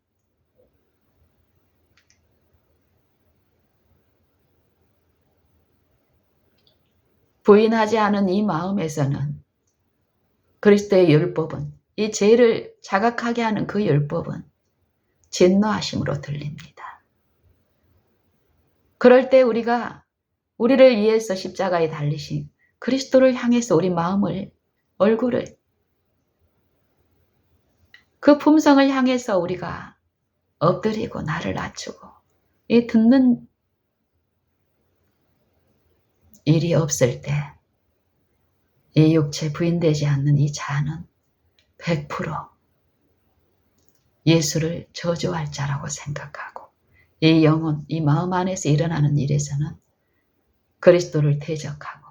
부인하지 않은 이 마음에서는 그리스도의 율법은, 이 죄를 자각하게 하는 그 율법은 진노하심으로 들립니다. 그럴 때 우리가 우리를 위해서 십자가에 달리신 그리스도를 향해서 우리 마음을, 얼굴을, 그 품성을 향해서 우리가 엎드리고 나를 낮추고 이 듣는 일이 없을 때 이 육체 부인되지 않는 이 자는 100% 예수를 저주할 자라고 생각하고, 이 영혼, 이 마음 안에서 일어나는 일에서는 그리스도를 대적하고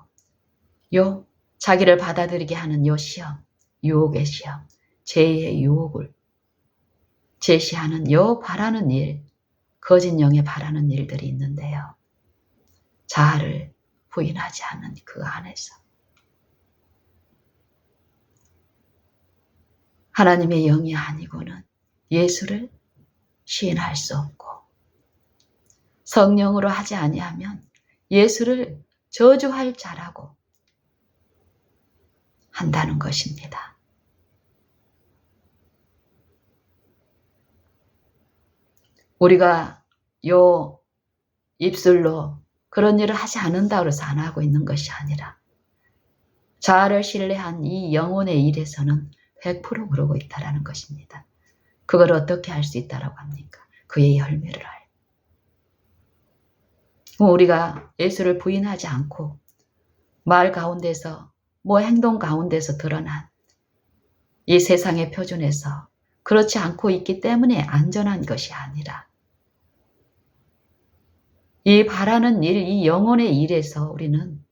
요 자기를 받아들이게 하는 요 시험, 유혹의 시험, 죄의 유혹을 제시하는 요 바라는 일, 거짓 영에 바라는 일들이 있는데요. 자아를 부인하지 않는 그 안에서 하나님의 영이 아니고는 예수를 시인할 수 없고, 성령으로 하지 아니하면 예수를 저주할 자라고 한다는 것입니다. 우리가 요 입술로 그런 일을 하지 않는다고 해서 안 하고 있는 것이 아니라 자아를 신뢰한 이 영혼의 일에서는 100% 그러고 있다는 것입니다. 그걸 어떻게 할 수 있다라고 합니까? 그의 열매를 알. 우리가 예수를 부인하지 않고 말 가운데서, 행동 가운데서 드러난 이 세상의 표준에서 그렇지 않고 있기 때문에 안전한 것이 아니라 이 바라는 일, 이 영혼의 일에서 우리는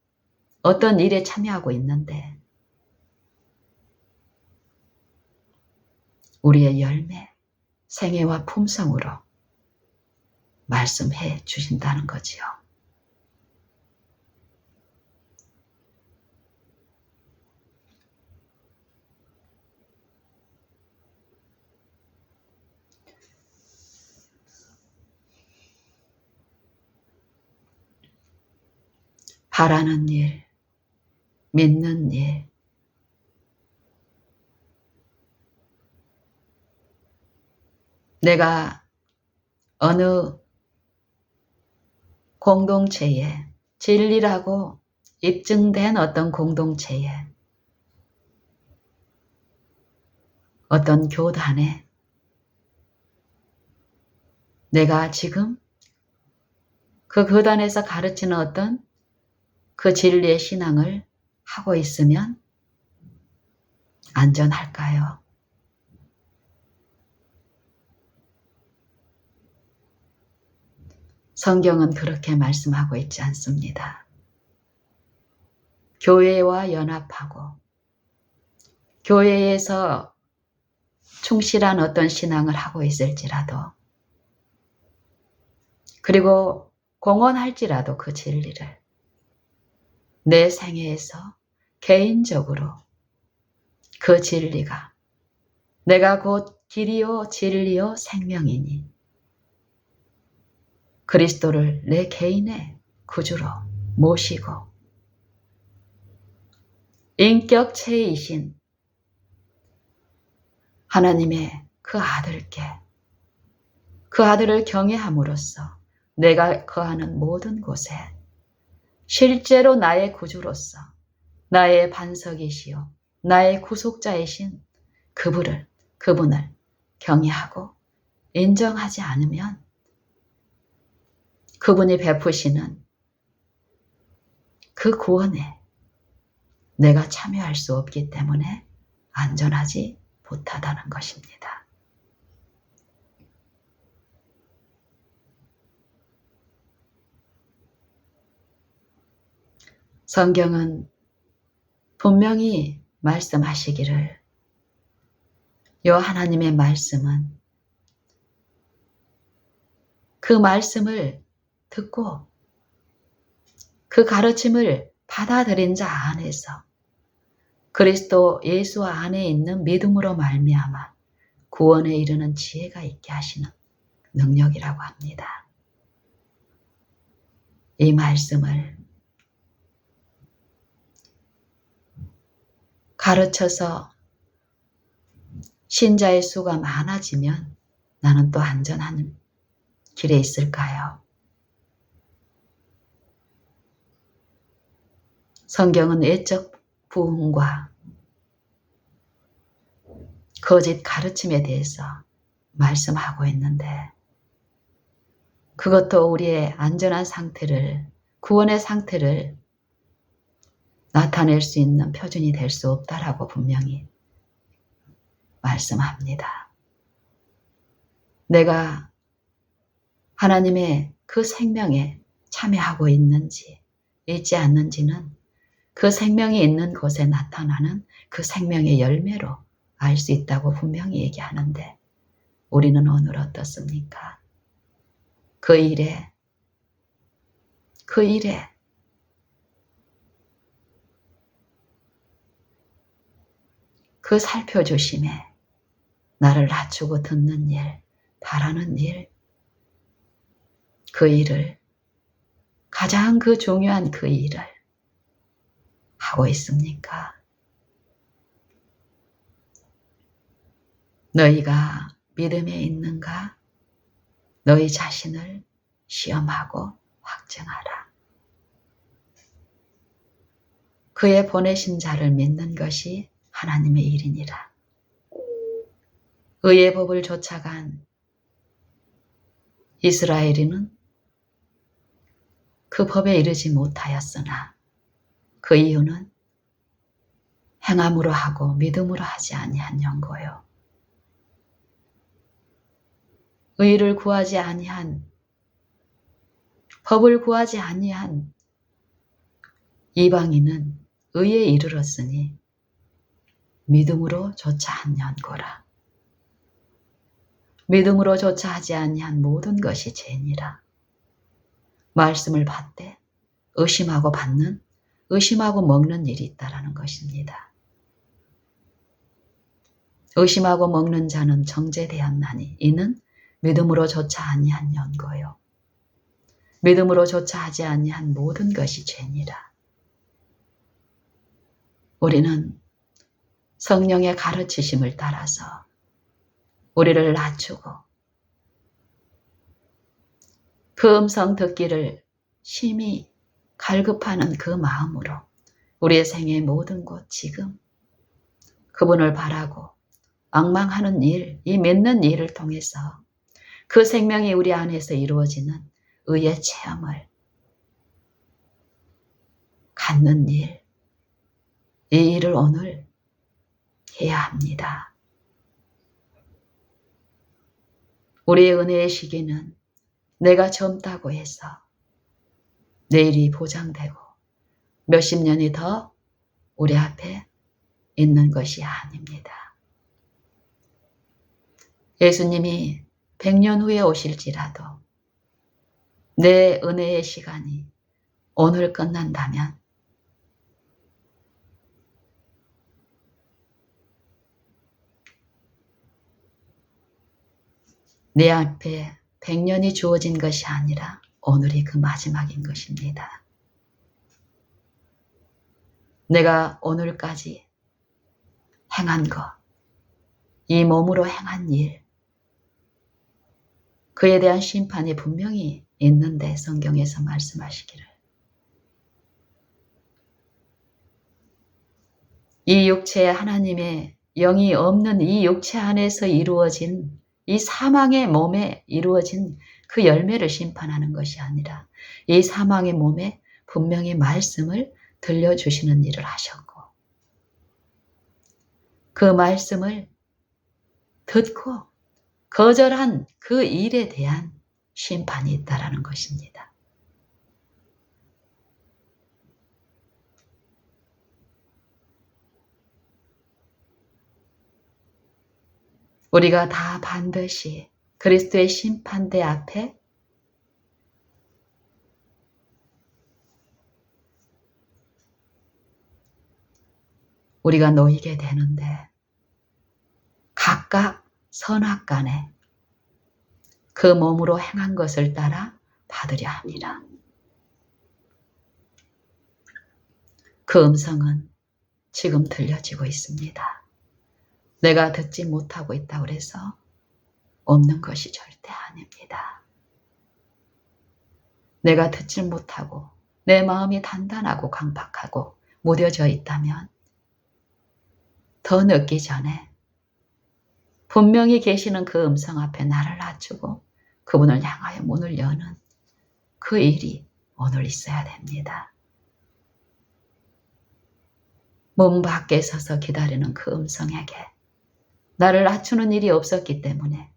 어떤 일에 참여하고 있는데 우리의 열매, 생애와 품성으로 말씀해 주신다는 거지요. 바라는 일, 믿는 일, 내가 어느 공동체에, 진리라고 입증된 어떤 공동체에, 어떤 교단에 내가 지금 그 교단에서 가르치는 어떤 그 진리의 신앙을 하고 있으면 안전할까요? 성경은 그렇게 말씀하고 있지 않습니다. 교회와 연합하고 교회에서 충실한 어떤 신앙을 하고 있을지라도 그리고 공언할지라도 그 진리를 내 생애에서 개인적으로 그 진리가 내가 곧 길이요 진리요 생명이니 그리스도를 내 개인의 구주로 모시고 인격체이신 하나님의 그 아들께 그 아들을 경외함으로써 내가 거하는 모든 곳에 실제로 나의 구주로서 나의 반석이시요 나의 구속자이신 그분을 경외하고 인정하지 않으면 그분이 베푸시는 그 구원에 내가 참여할 수 없기 때문에 안전하지 못하다는 것입니다. 성경은 분명히 말씀하시기를 요 하나님의 말씀은 그 말씀을 듣고 그 가르침을 받아들인 자 안에서 그리스도 예수 안에 있는 믿음으로 말미암아 구원에 이르는 지혜가 있게 하시는 능력이라고 합니다. 이 말씀을 가르쳐서 신자의 수가 많아지면 나는 또 안전한 길에 있을까요? 성경은 외적 부흥과 거짓 가르침에 대해서 말씀하고 있는데 그것도 우리의 안전한 상태를, 구원의 상태를 나타낼 수 있는 표준이 될 수 없다라고 분명히 말씀합니다. 내가 하나님의 그 생명에 참여하고 있는지 있지 않는지는 그 생명이 있는 곳에 나타나는 그 생명의 열매로 알 수 있다고 분명히 얘기하는데 우리는 오늘 어떻습니까? 그 일에 그 살펴주심에 나를 낮추고 듣는 일, 바라는 일, 그 일을 가장 그 중요한 그 일을 하고 있습니까? 너희가 믿음에 있는가? 너희 자신을 시험하고 확증하라. 그의 보내신 자를 믿는 것이 하나님의 일이니라. 의의 법을 쫓아간 이스라엘인은 그 법에 이르지 못하였으나 그 이유는 행함으로 하고 믿음으로 하지 아니한 연고요. 의를 구하지 아니한, 법을 구하지 아니한 이방인은 의에 이르렀으니 믿음으로 조차 한 연고라. 믿음으로 조차 하지 아니한 모든 것이 죄니라. 말씀을 받되 의심하고 받는, 의심하고 먹는 일이 있다라는 것입니다. 의심하고 먹는 자는 정죄되었나니 이는 믿음으로 조차 아니한 연고요. 믿음으로 조차 하지 아니한 모든 것이 죄니라. 우리는 성령의 가르치심을 따라서 우리를 낮추고 그 음성 듣기를 심히 갈급하는 그 마음으로 우리의 생애의 모든 곳 지금 그분을 바라고 앙망하는 일, 이 믿는 일을 통해서 그 생명이 우리 안에서 이루어지는 의의 체험을 갖는 일, 이 일을 오늘 해야 합니다. 우리의 은혜의 시기는 내가 젊다고 해서 내일이 보장되고 몇십 년이 더 우리 앞에 있는 것이 아닙니다. 예수님이 100년 후에 오실지라도 내 은혜의 시간이 오늘 끝난다면 내 앞에 100년이 주어진 것이 아니라 오늘이 그 마지막인 것입니다. 내가 오늘까지 행한 것, 이 몸으로 행한 일, 그에 대한 심판이 분명히 있는데 성경에서 말씀하시기를 이 육체에 하나님의 영이 없는 이 육체 안에서 이루어진 이 사망의 몸에 이루어진 그 열매를 심판하는 것이 아니라 이 사망의 몸에 분명히 말씀을 들려주시는 일을 하셨고 그 말씀을 듣고 거절한 그 일에 대한 심판이 있다라는 것입니다. 우리가 다 반드시 그리스도의 심판대 앞에 우리가 놓이게 되는데 각각 선악간에 그 몸으로 행한 것을 따라 받으려 합니다. 그 음성은 지금 들려지고 있습니다. 내가 듣지 못하고 있다고 해서 없는 것이 절대 아닙니다. 내가 듣지 못하고 내 마음이 단단하고 강박하고 무뎌져 있다면 더 늦기 전에 분명히 계시는 그 음성 앞에 나를 낮추고 그분을 향하여 문을 여는 그 일이 오늘 있어야 됩니다. 문 밖에 서서 기다리는 그 음성에게 나를 낮추는 일이 없었기 때문에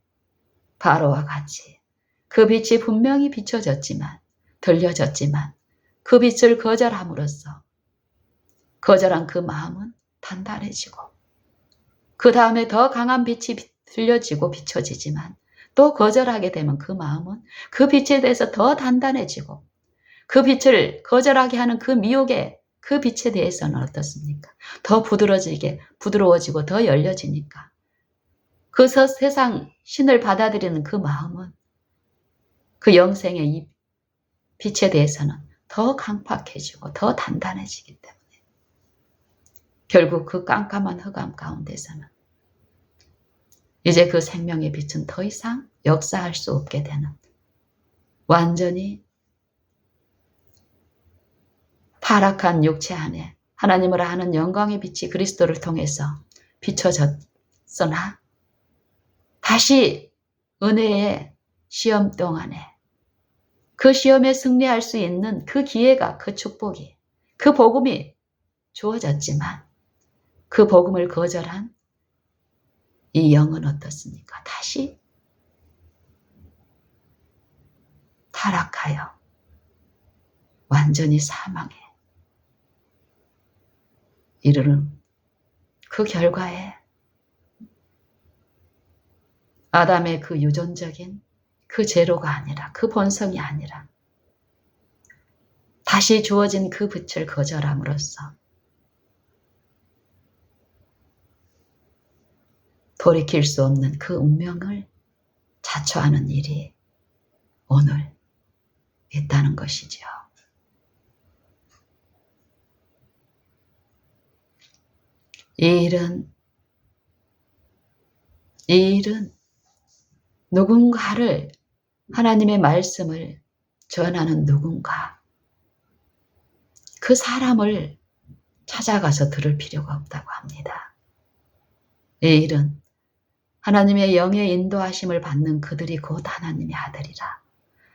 바로와 같이 그 빛이 분명히 비춰졌지만 들려졌지만 그 빛을 거절함으로써 거절한 그 마음은 단단해지고 그 다음에 더 강한 빛이 들려지고 비춰지지만 또 거절하게 되면 그 마음은 그 빛에 대해서 더 단단해지고 그 빛을 거절하게 하는 그 미혹의 그 빛에 대해서는 어떻습니까? 더 부드러워지고 더 열려지니까 그 세상 신을 받아들이는 그 마음은 그 영생의 이 빛에 대해서는 더 강팍해지고 더 단단해지기 때문에 결국 그 깜깜한 흑암 가운데서는 이제 그 생명의 빛은 더 이상 역사할 수 없게 되는 완전히 타락한 육체 안에 하나님을 아는 영광의 빛이 그리스도를 통해서 비춰졌으나 다시 은혜의 시험 동안에 그 시험에 승리할 수 있는 그 기회가 그 축복이 그 복음이 주어졌지만 그 복음을 거절한 이 영은 어떻습니까? 다시 타락하여 완전히 사망에 이르는 그 결과에 아담의 그 유전적인 그 재료가 아니라 그 본성이 아니라 다시 주어진 그 빛을 거절함으로써 돌이킬 수 없는 그 운명을 자초하는 일이 오늘 있다는 것이죠. 이 일은 누군가를 하나님의 말씀을 전하는 누군가 그 사람을 찾아가서 들을 필요가 없다고 합니다. 이 일은 하나님의 영의 인도하심을 받는 그들이 곧 하나님의 아들이라.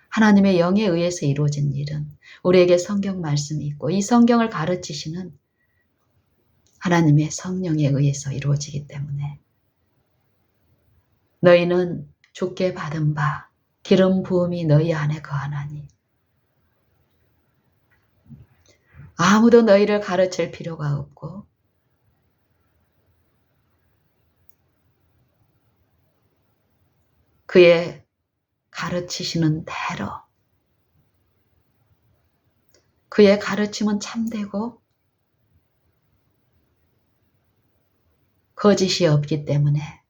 하나님의 영에 의해서 이루어진 일은 우리에게 성경 말씀이 있고 이 성경을 가르치시는 하나님의 성령에 의해서 이루어지기 때문에 너희는 주께 받은 바 기름 부음이 너희 안에 거하나니 아무도 너희를 가르칠 필요가 없고 그의 가르치시는 대로 그의 가르침은 참되고 거짓이 없기 때문에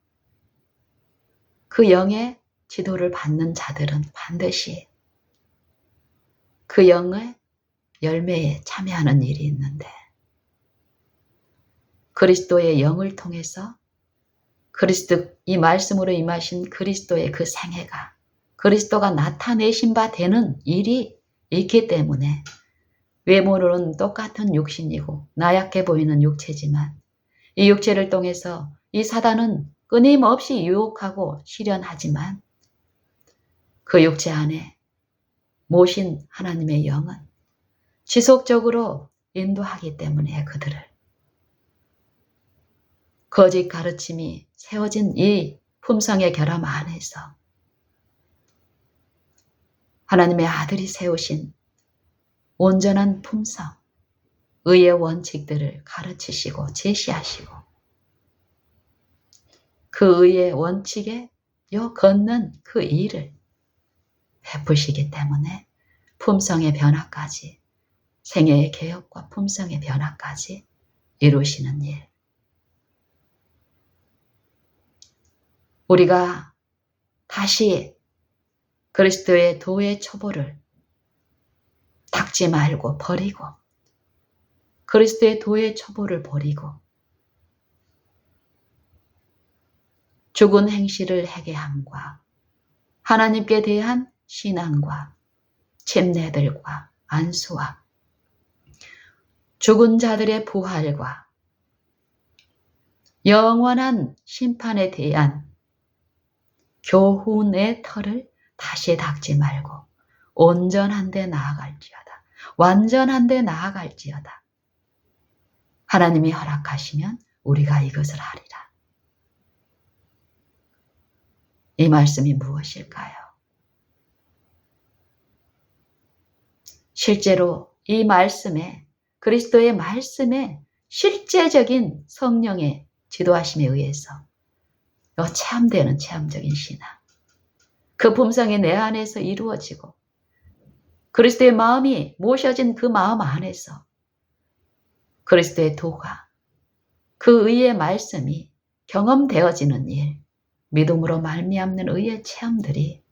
그 영의 지도를 받는 자들은 반드시 그 영의 열매에 참여하는 일이 있는데 그리스도의 영을 통해서 이 말씀으로 임하신 그리스도의 그 생애가 그리스도가 나타내신 바 되는 일이 있기 때문에 외모로는 똑같은 육신이고 나약해 보이는 육체지만 이 육체를 통해서 이 사단은 끊임없이 유혹하고 시련하지만 그 육체 안에 모신 하나님의 영은 지속적으로 인도하기 때문에 그들을 거짓 가르침이 세워진 이 품성의 결함 안에서 하나님의 아들이 세우신 온전한 품성, 의의 원칙들을 가르치시고 제시하시고 그 의의 원칙에 걷는 그 일을 베푸시기 때문에 품성의 변화까지 생애의 개혁과 품성의 변화까지 이루시는 일. 우리가 다시 그리스도의 도의 초보를 닦지 말고 버리고 그리스도의 도의 초보를 버리고 죽은 행실을 회개함과 하나님께 대한 신앙과 침례들과 안수와 죽은 자들의 부활과 영원한 심판에 대한 교훈의 털을 다시 닦지 말고 온전한 데 나아갈지어다. 완전한 데 나아갈지어다. 하나님이 허락하시면 우리가 이것을 하리라. 이 말씀이 무엇일까요? 실제로 이 말씀에 그리스도의 말씀에 실제적인 성령의 지도하심에 의해서 체험되는 체험적인 신앙. 그 품성이 내 안에서 이루어지고 그리스도의 마음이 모셔진 그 마음 안에서 그리스도의 도가 그 의의 말씀이 경험되어지는 일, 믿음으로 말미암는 의의 체험들이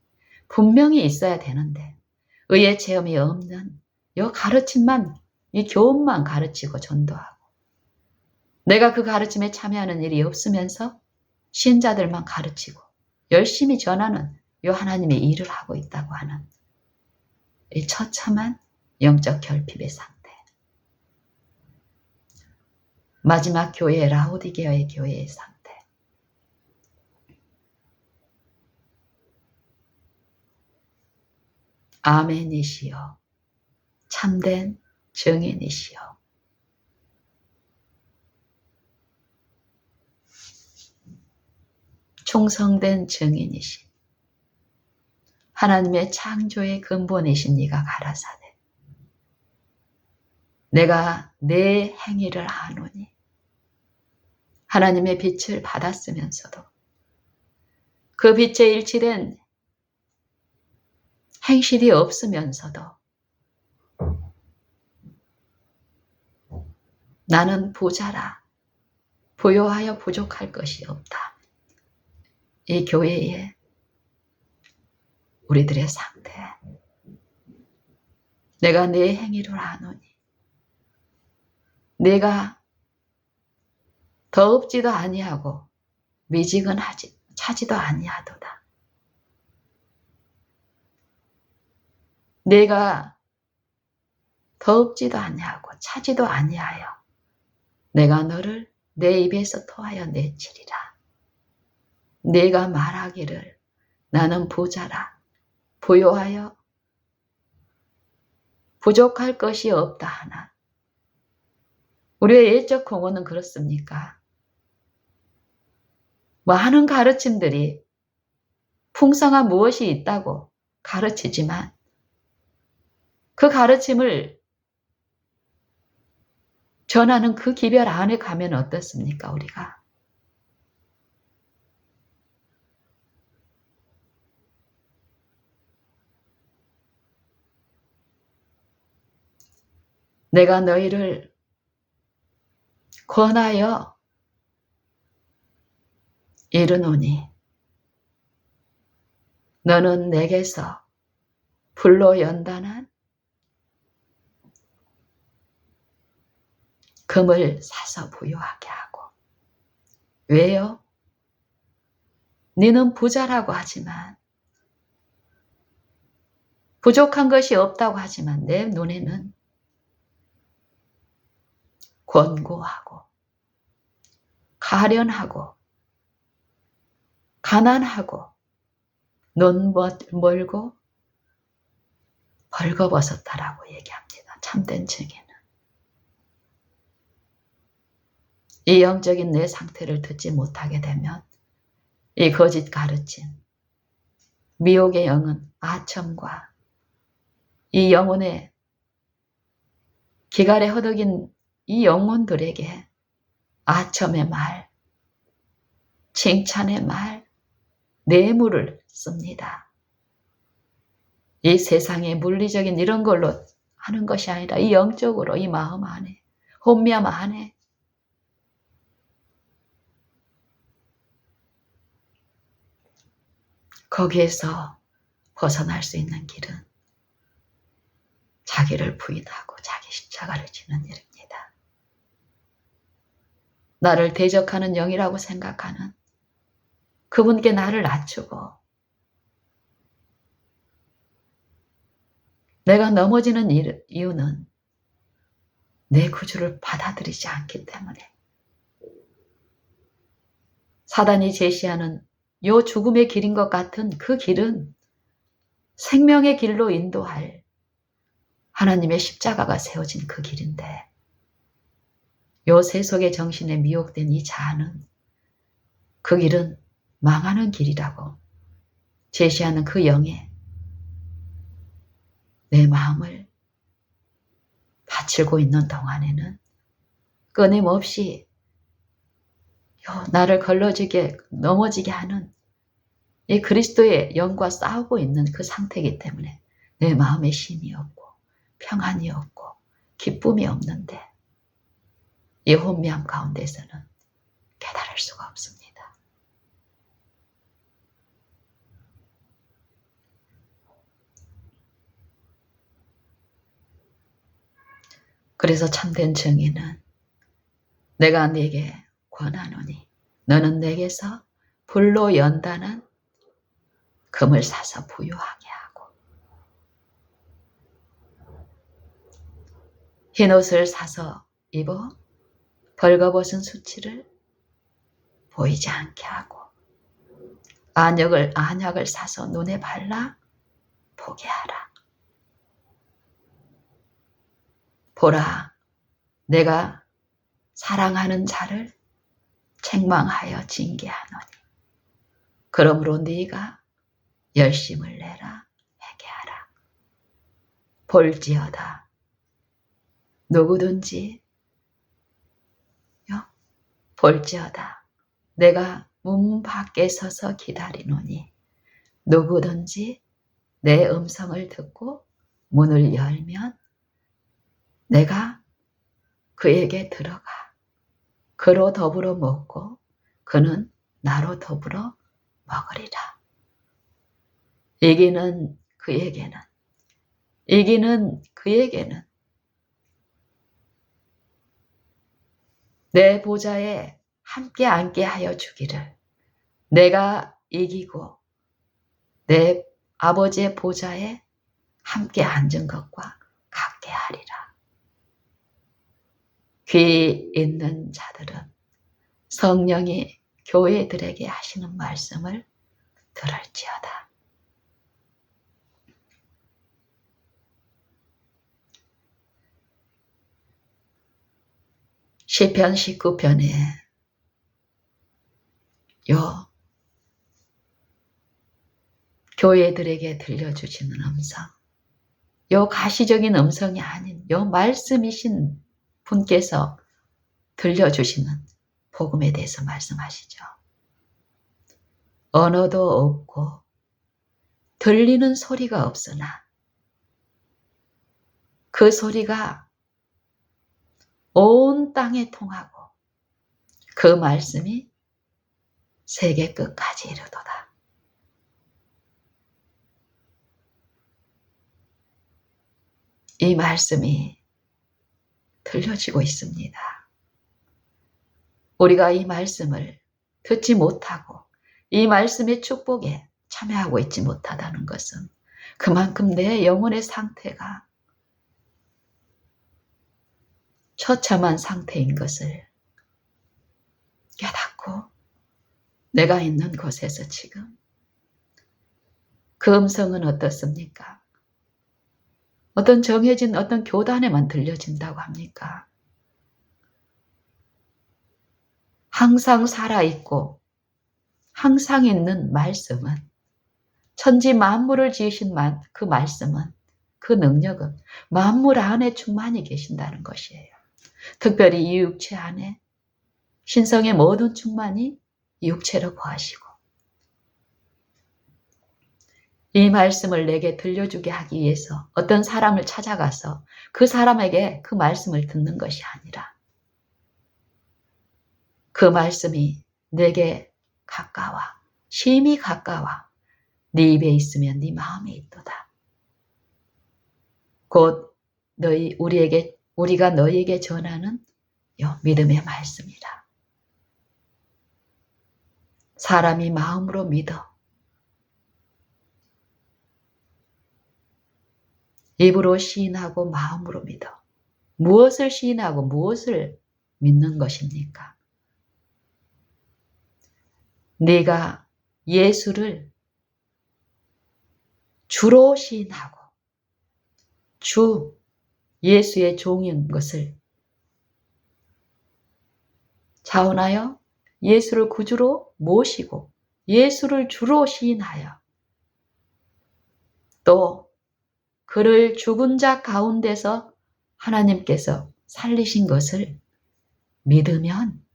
분명히 있어야 되는데 의의 체험이 없는 이 가르침만, 이 교훈만 가르치고 전도하고 내가 그 가르침에 참여하는 일이 없으면서 신자들만 가르치고 열심히 전하는 이 하나님의 일을 하고 있다고 하는 이 처참한 영적 결핍의 상태. 마지막 교회 라오디게아의 교회의 상태. 아멘이시여. 참된 증인이시여. 충성된 증인이시. 하나님의 창조의 근본이신 이가 가라사대. 내가 내 행위를 아노니. 하나님의 빛을 받았으면서도 그 빛에 일치된 행실이 없으면서도 나는 부자라 부요하여 부족할 것이 없다. 이 교회의 우리들의 상태. 내가 내 행위를 아노니 내가 더럽지도 아니하고 미지근하지 차지도 아니하도다. 내가 더럽지도 아니하고 차지도 아니하여 내가 너를 내 입에서 토하여 내치리라. 내가 말하기를 나는 부자라 부요하여 부족할 것이 없다 하나. 우리의 예적 공언은 그렇습니까? 많은 가르침들이 풍성한 무엇이 있다고 가르치지만 그 가르침을 전하는 그 기별 안에 가면 어떻습니까, 우리가? 내가 너희를 권하여 이르노니 너는 내게서 불로 연단한 금을 사서 부유하게 하고. 왜요? 너는 부자라고 하지만, 부족한 것이 없다고 하지만 내 눈에는 권고하고 가련하고 가난하고 눈 멀고 벌거벗었다라고 얘기합니다. 참된 증인은. 이 영적인 내 상태를 듣지 못하게 되면 이 거짓 가르침, 미혹의 영은 아첨과 이 영혼의 기갈에 허덕인 이 영혼들에게 아첨의 말, 칭찬의 말, 뇌물을 씁니다. 이 세상의 물리적인 이런 걸로 하는 것이 아니라 이 영적으로 이 마음 안에, 혼미함 안에 거기에서 벗어날 수 있는 길은 자기를 부인하고 자기 십자가를 지는 일입니다. 나를 대적하는 영이라고 생각하는 그분께 나를 낮추고 내가 넘어지는 이유는 내 구주를 받아들이지 않기 때문에 사단이 제시하는 요 죽음의 길인 것 같은 그 길은 생명의 길로 인도할 하나님의 십자가가 세워진 그 길인데 요 세속의 정신에 미혹된 이 자아는 그 길은 망하는 길이라고 제시하는 그 영에 내 마음을 바치고 있는 동안에는 끊임없이 나를 걸러지게 넘어지게 하는 이 그리스도의 영과 싸우고 있는 그 상태이기 때문에 내 마음에 쉼이 없고 평안이 없고 기쁨이 없는데 이 혼미함 가운데서는 깨달을 수가 없습니다. 그래서 참된 증인은 내가 네게 권하노니 너는 내게서 불로 연단한 금을 사서 부유하게 하고 흰옷을 사서 입어 벌거벗은 수치를 보이지 않게 하고 안약을 사서 눈에 발라 보게 하라. 보라, 내가 사랑하는 자를 책망하여 징계하노니 그러므로 네가 열심을 내라 회개하라. 볼지어다 누구든지 볼지어다 내가 문 밖에 서서 기다리노니 누구든지 내 음성을 듣고 문을 열면 내가 그에게 들어가 그로 더불어 먹고 그는 나로 더불어 먹으리라. 이기는 그에게는 내 보좌에 함께 앉게 하여 주기를 내가 이기고 내 아버지의 보좌에 함께 앉은 것과 같게 하리라. 귀 있는 자들은 성령이 교회들에게 하시는 말씀을 들을지어다. 시편 19편에 교회들에게 들려주시는 음성, 요 가시적인 음성이 아닌 요 말씀이신 분께서 들려주시는 복음에 대해서 말씀하시죠. 언어도 없고 들리는 소리가 없으나 그 소리가 온 땅에 통하고 그 말씀이 세계 끝까지 이르도다. 이 말씀이 들려지고 있습니다. 우리가 이 말씀을 듣지 못하고 이 말씀의 축복에 참여하고 있지 못하다는 것은 그만큼 내 영혼의 상태가 처참한 상태인 것을 깨닫고 내가 있는 곳에서 지금 그 음성은 어떻습니까? 어떤 정해진 어떤 교단에만 들려진다고 합니까? 항상 살아있고 항상 있는 말씀은 천지 만물을 지으신 그 말씀은 그 능력은 만물 안에 충만히 계신다는 것이에요. 특별히 이 육체 안에 신성의 모든 충만이 이 육체로 거하시고 이 말씀을 내게 들려주게 하기 위해서 어떤 사람을 찾아가서 그 사람에게 그 말씀을 듣는 것이 아니라 그 말씀이 내게 가까워 심히 가까워 네 입에 있으면 네 마음에 있도다. 곧 우리가 너희에게 전하는 요 믿음의 말씀이라. 사람이 마음으로 믿어 입으로 시인하고 마음으로 믿어. 무엇을 시인하고 무엇을 믿는 것입니까? 네가 예수를 주로 시인하고 주 예수의 종인 것을 자원하여 예수를 구주로 모시고 예수를 주로 시인하여 또 그를 죽은 자 가운데서 하나님께서 살리신 것을 믿으면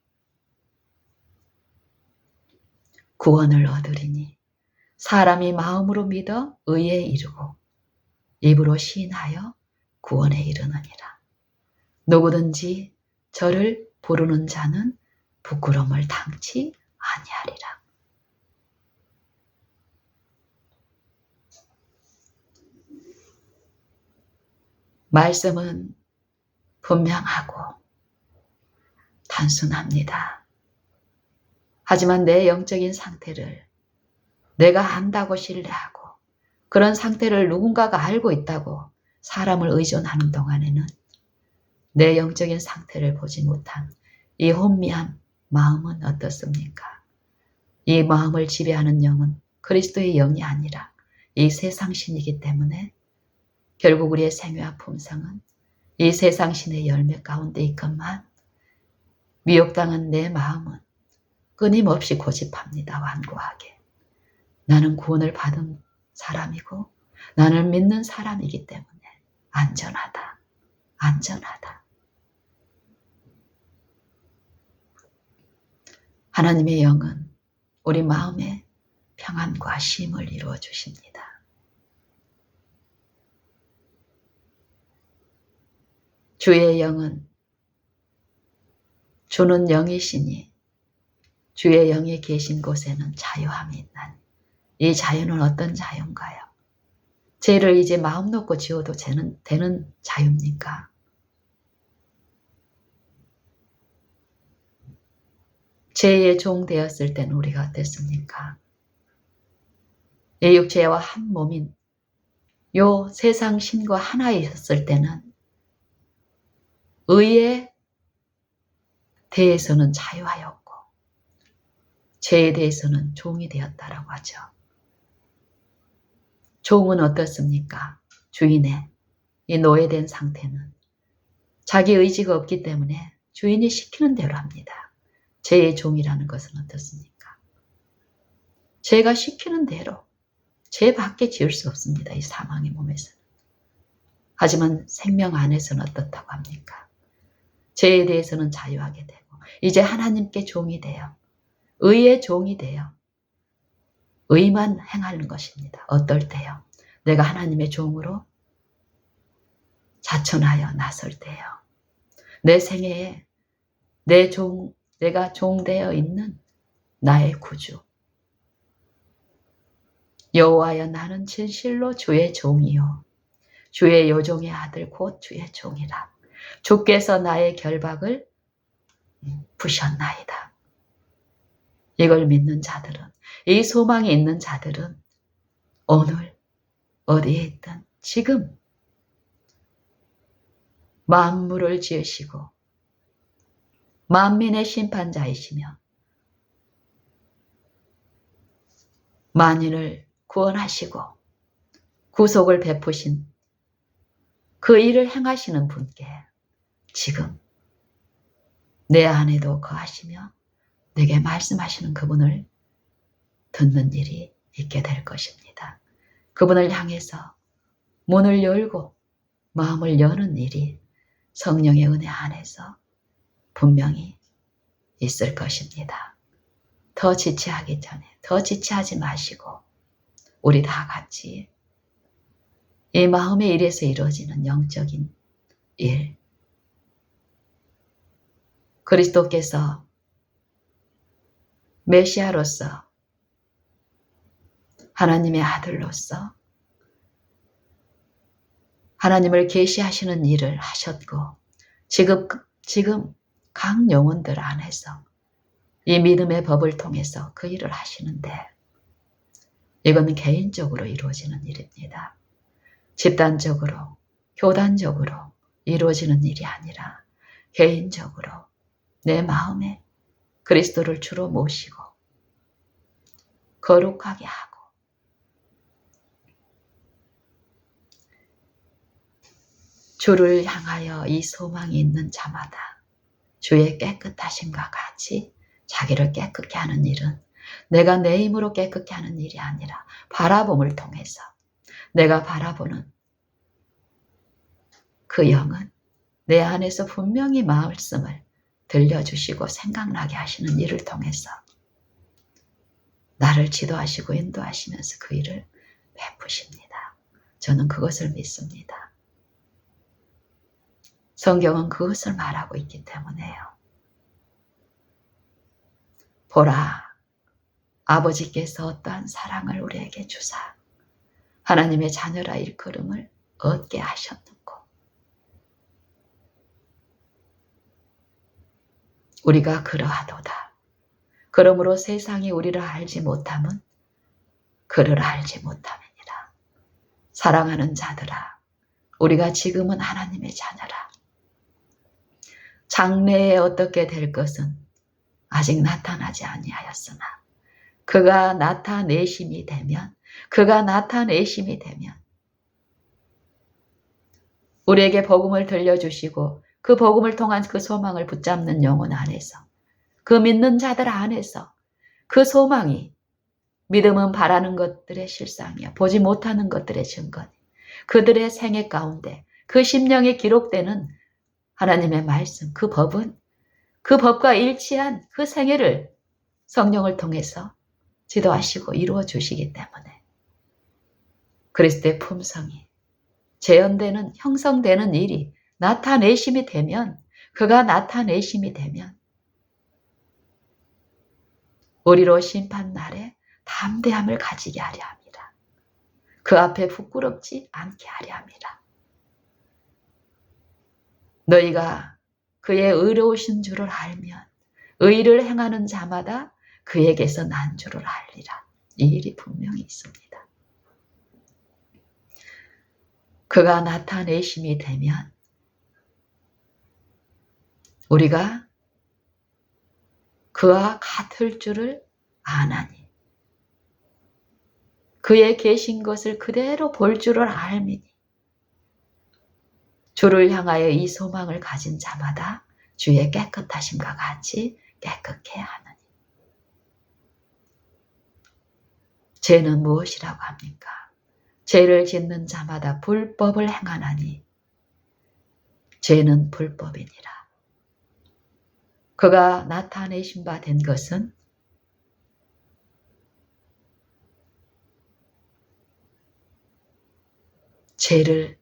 구원을 얻으리니 사람이 마음으로 믿어 의에 이르고 입으로 시인하여 구원에 이르느니라. 누구든지 저를 부르는 자는 부끄러움을 당치 아니하리라. 말씀은 분명하고 단순합니다. 하지만 내 영적인 상태를 내가 안다고 신뢰하고 그런 상태를 누군가가 알고 있다고 사람을 의존하는 동안에는 내 영적인 상태를 보지 못한 이 혼미한 마음은 어떻습니까? 이 마음을 지배하는 영은 그리스도의 영이 아니라 이 세상 신이기 때문에 결국 우리의 생애와 품성은 이 세상 신의 열매 가운데 있건만 미혹당한 내 마음은 끊임없이 고집합니다. 완고하게. 나는 구원을 받은 사람이고 나를 믿는 사람이기 때문에 안전하다. 안전하다. 하나님의 영은 우리 마음에 평안과 쉼을 이루어 주십니다. 주의 영은 주는 영이시니 주의 영이 계신 곳에는 자유함이 있나니 이 자유는 어떤 자유인가요? 죄를 이제 마음 놓고 지어도 되는 자유입니까? 죄의 종 되었을 때는 우리가 어땠습니까? 이 육체와 한 몸인 요 세상 신과 하나에 있었을 때는 의에 대해서는 자유하였고 죄에 대해서는 종이 되었다라고 하죠. 종은 어떻습니까? 주인의 이 노예된 상태는 자기 의지가 없기 때문에 주인이 시키는 대로 합니다. 죄의 종이라는 것은 어떻습니까? 죄가 시키는 대로 죄밖에 지을 수 없습니다. 이 사망의 몸에서는. 하지만 생명 안에서는 어떻다고 합니까? 죄에 대해서는 자유하게 되고 이제 하나님께 종이 되어 의의 종이 되어 의만 행하는 것입니다. 어떨 때요? 내가 하나님의 종으로 자천하여 나설 때요. 내 생애에 내가 종되어 있는 나의 구주. 여호와여 나는 진실로 주의 종이요. 주의 요종의 아들 곧 주의 종이라. 주께서 나의 결박을 부셨나이다. 이걸 믿는 자들은, 이 소망이 있는 자들은 오늘 어디에 있든 지금 만물을 지으시고 만민의 심판자이시며 만인을 구원하시고 구속을 베푸신 그 일을 행하시는 분께 지금 내 안에도 거하시며 내게 말씀하시는 그분을 듣는 일이 있게 될 것입니다. 그분을 향해서 문을 열고 마음을 여는 일이 성령의 은혜 안에서 분명히 있을 것입니다. 더 지체하기 전에, 더 지체하지 마시고 우리 다 같이 이 마음의 일에서 이루어지는 영적인 일, 그리스도께서 메시아로서 하나님의 아들로서 하나님을 계시하시는 일을 하셨고 지금 각 영혼들 안에서 이 믿음의 법을 통해서 그 일을 하시는데 이건 개인적으로 이루어지는 일입니다. 집단적으로, 교단적으로 이루어지는 일이 아니라 개인적으로 내 마음에 그리스도를 주로 모시고 거룩하게 하고 주를 향하여 이 소망이 있는 자마다 주의 깨끗하심과 같이 자기를 깨끗게 하는 일은 내가 내 힘으로 깨끗게 하는 일이 아니라 바라봄을 통해서 내가 바라보는 그 영은 내 안에서 분명히 말씀을 들려주시고 생각나게 하시는 일을 통해서 나를 지도하시고 인도하시면서 그 일을 베푸십니다. 저는 그것을 믿습니다. 성경은 그것을 말하고 있기 때문에요. 보라, 아버지께서 어떠한 사랑을 우리에게 주사 하나님의 자녀라 일컬음을 얻게 하셨는고 우리가 그러하도다. 그러므로 세상이 우리를 알지 못함은 그를 알지 못함이니라. 사랑하는 자들아, 우리가 지금은 하나님의 자녀라. 장래에 어떻게 될 것은 아직 나타나지 아니하였으나 그가 나타내심이 되면 우리에게 복음을 들려주시고 그 복음을 통한 그 소망을 붙잡는 영혼 안에서 그 믿는 자들 안에서 그 소망이 믿음은 바라는 것들의 실상이야. 보지 못하는 것들의 증거니 그들의 생애 가운데 그 심령에 기록되는 하나님의 말씀, 그 법은 그 법과 일치한 그 생애를 성령을 통해서 지도하시고 이루어 주시기 때문에 그리스도의 품성이 재현되는 형성되는 일이 나타내심이 되면 그가 나타내심이 되면 우리로 심판날에 담대함을 가지게 하려 합니다. 그 앞에 부끄럽지 않게 하려 합니다. 너희가 그의 의로우신 줄을 알면 의를 행하는 자마다 그에게서 난 줄을 알리라. 이 일이 분명히 있습니다. 그가 나타내심이 되면 우리가 그와 같을 줄을 아나니 그의 계신 것을 그대로 볼 줄을 알미니 주를 향하여 이 소망을 가진 자마다 주의 깨끗하심과 같이 깨끗해 하느니 죄는 무엇이라고 합니까? 죄를 짓는 자마다 불법을 행하나니 죄는 불법이니라. 그가 나타내신 바 된 것은 죄를,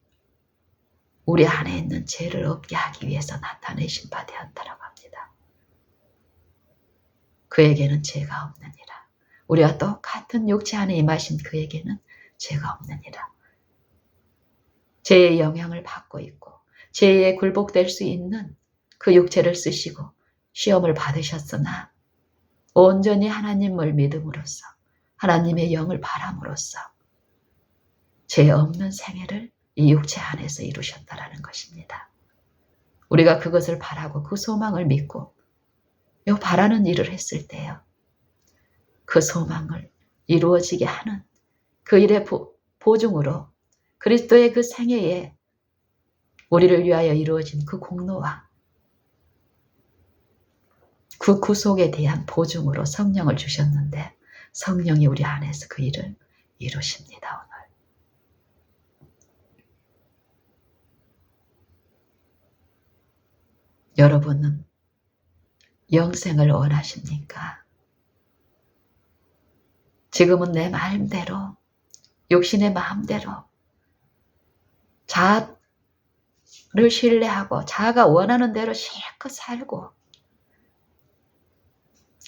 우리 안에 있는 죄를 없게 하기 위해서 나타내신 바 되었다라고 합니다. 그에게는 죄가 없느니라. 우리와 똑같은 육체 안에 임하신 그에게는 죄가 없느니라. 죄의 영향을 받고 있고 죄에 굴복될 수 있는 그 육체를 쓰시고 시험을 받으셨으나 온전히 하나님을 믿음으로써 하나님의 영을 바람으로써 죄 없는 생애를 이 육체 안에서 이루셨다라는 것입니다. 우리가 그것을 바라고 그 소망을 믿고 요 바라는 일을 했을 때요, 그 소망을 이루어지게 하는 그 일의 보증으로 그리스도의 그 생애에 우리를 위하여 이루어진 그 공로와 그 구속에 대한 보증으로 성령을 주셨는데 성령이 우리 안에서 그 일을 이루십니다. 오늘 여러분은 영생을 원하십니까? 지금은 내 마음대로, 육신의 마음대로 자아를 신뢰하고 자아가 원하는 대로 실컷 살고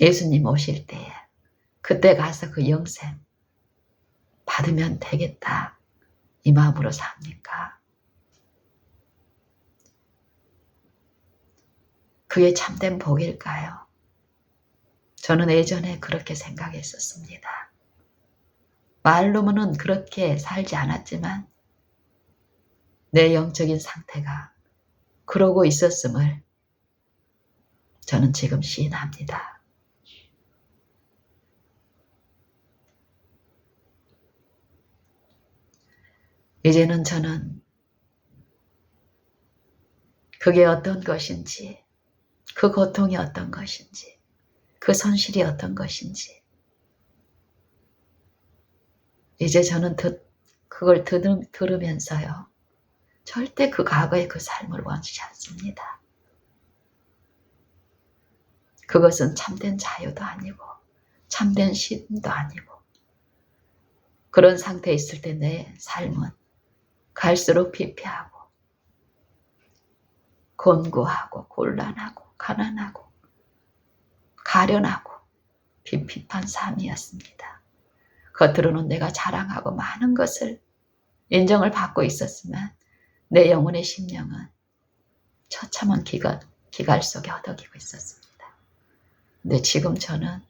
예수님 오실 때에 그때 가서 그 영생 받으면 되겠다, 이 마음으로 삽니까? 그게 참된 복일까요? 저는 예전에 그렇게 생각했었습니다. 말로는 그렇게 살지 않았지만 내 영적인 상태가 그러고 있었음을 저는 지금 시인합니다. 이제는 저는 그게 어떤 것인지, 그 고통이 어떤 것인지, 그 손실이 어떤 것인지 이제 저는 그걸 들으면서요, 절대 그 과거의 그 삶을 원치 않습니다. 그것은 참된 자유도 아니고 참된 쉼도 아니고 그런 상태에 있을 때 내 삶은 갈수록 피폐하고 곤고하고 곤란하고 가난하고 가련하고 핍핍한 삶이었습니다. 겉으로는 내가 자랑하고 많은 것을 인정을 받고 있었지만 내 영혼의 심령은 처참한 기갈 속에 허덕이고 있었습니다. 근데 지금 저는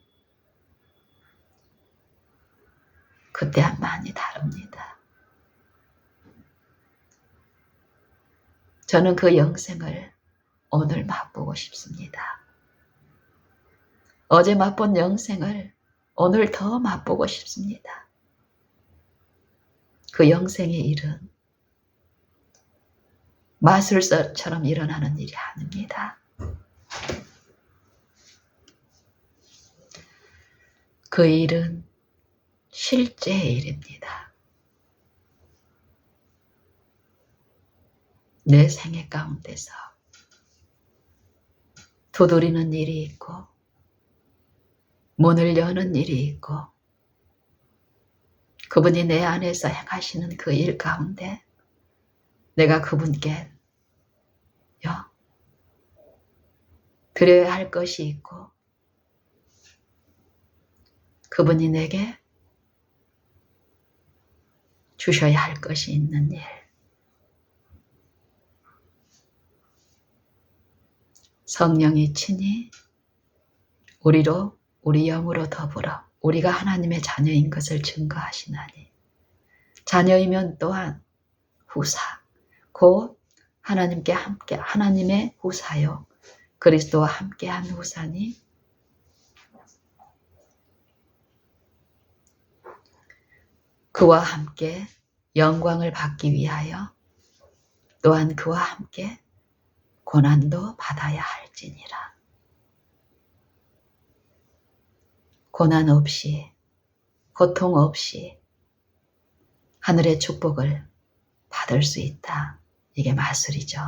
그때와 많이 다릅니다. 저는 그 영생을 오늘 맛보고 싶습니다. 어제 맛본 영생을 오늘 더 맛보고 싶습니다. 그 영생의 일은 마술사처럼 일어나는 일이 아닙니다. 그 일은 실제의 일입니다. 내 생애 가운데서 두드리는 일이 있고 문을 여는 일이 있고 그분이 내 안에서 행하시는 그 일 가운데 내가 그분께 드려야 할 것이 있고 그분이 내게 주셔야 할 것이 있는 일. 성령이 친히 우리로, 우리 영으로 더불어 우리가 하나님의 자녀인 것을 증거하시나니 자녀이면 또한 후사, 곧 하나님께 함께 하나님의 후사요 그리스도와 함께한 후사니 그와 함께 영광을 받기 위하여 또한 그와 함께 고난도 받아야 할지니라. 고난 없이 고통 없이 하늘의 축복을 받을 수 있다. 이게 마술이죠.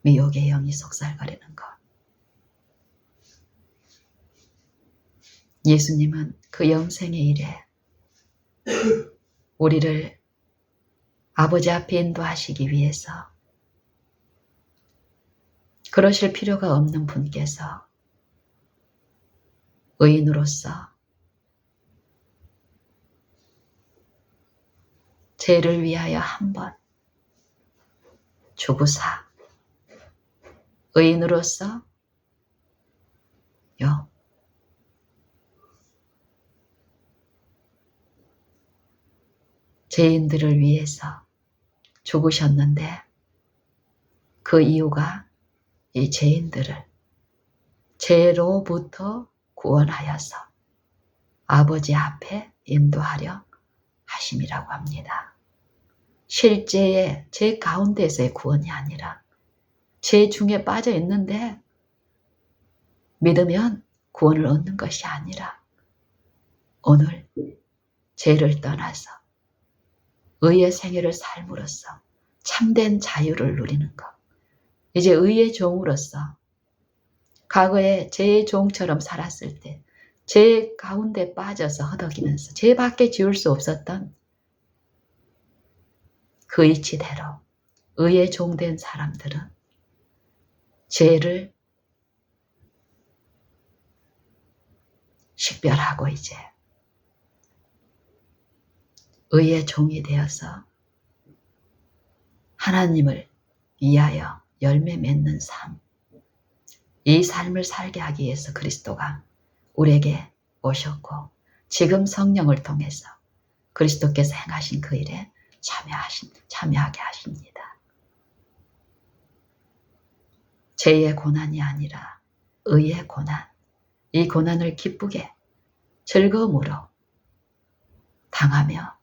미혹의 영이 속살거리는 것. 예수님은 그 영생의 일에 우리를 아버지 앞에 인도하시기 위해서 그러실 필요가 없는 분께서 의인으로서 죄를 위하여 한 번 죽으사 의인으로서 죄인들을 위해서 죽으셨는데 그 이유가 이 죄인들을 죄로부터 구원하여서 아버지 앞에 인도하려 하심이라고 합니다. 실제의 죄 가운데서의 구원이 아니라 죄 중에 빠져 있는데 믿으면 구원을 얻는 것이 아니라 오늘 죄를 떠나서 의의 생애를 삶으로써 참된 자유를 누리는 것. 이제 의의 종으로서 과거에 죄의 종처럼 살았을 때 죄 가운데 빠져서 허덕이면서 죄밖에 지을 수 없었던 그 이치대로 의의 종된 사람들은 죄를 식별하고 이제 의의 종이 되어서 하나님을 위하여 열매 맺는 삶, 이 삶을 살게 하기 위해서 그리스도가 우리에게 오셨고 지금 성령을 통해서 그리스도께서 행하신 그 일에 참여하게 하십니다. 죄의 고난이 아니라 의의 고난, 이 고난을 기쁘게 즐거움으로 당하며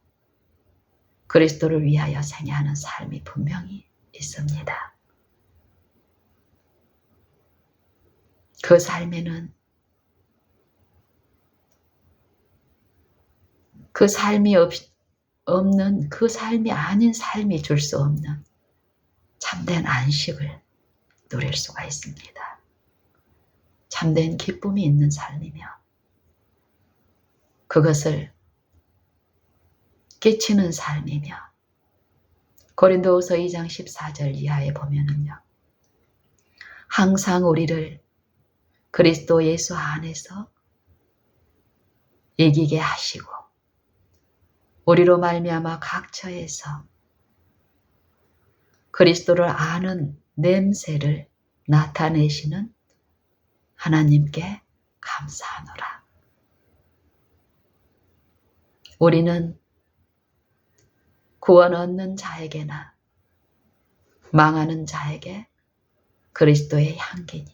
그리스도를 위하여 생애하는 삶이 분명히 있습니다. 그 삶에는 그 삶이 없는 그 삶이 아닌 삶이 줄 수 없는 참된 안식을 누릴 수가 있습니다. 참된 기쁨이 있는 삶이며 그것을 끼치는 삶이며 고린도후서 2장 14절 이하에 보면은요. 항상 우리를 그리스도 예수 안에서 이기게 하시고 우리로 말미암아 각처에서 그리스도를 아는 냄새를 나타내시는 하나님께 감사하노라. 우리는 구원 얻는 자에게나 망하는 자에게 그리스도의 향기니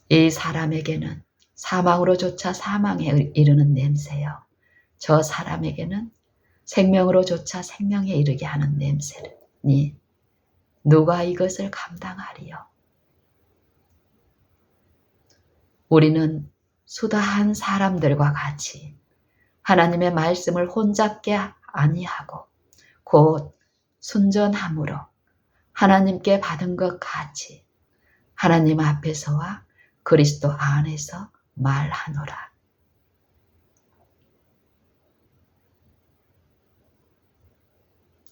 이 사람에게는 사망으로조차 사망에 이르는 냄새요. 저 사람에게는 생명으로조차 생명에 이르게 하는 냄새니 누가 이것을 감당하리요? 우리는 수다한 사람들과 같이 하나님의 말씀을 혼잡게 아니하고 곧 순전함으로 하나님께 받은 것 같이 하나님 앞에서와 그리스도 안에서 말하노라.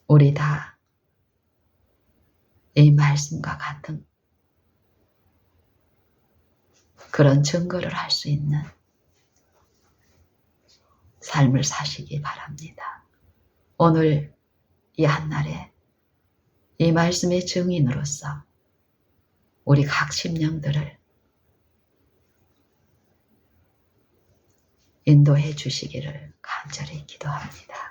우리 다 이 말씀과 같은 그런 증거를 할 수 있는 삶을 사시기 바랍니다. 오늘 이 한날에 이 말씀의 증인으로서 우리 각 심령들을 인도해 주시기를 간절히 기도합니다.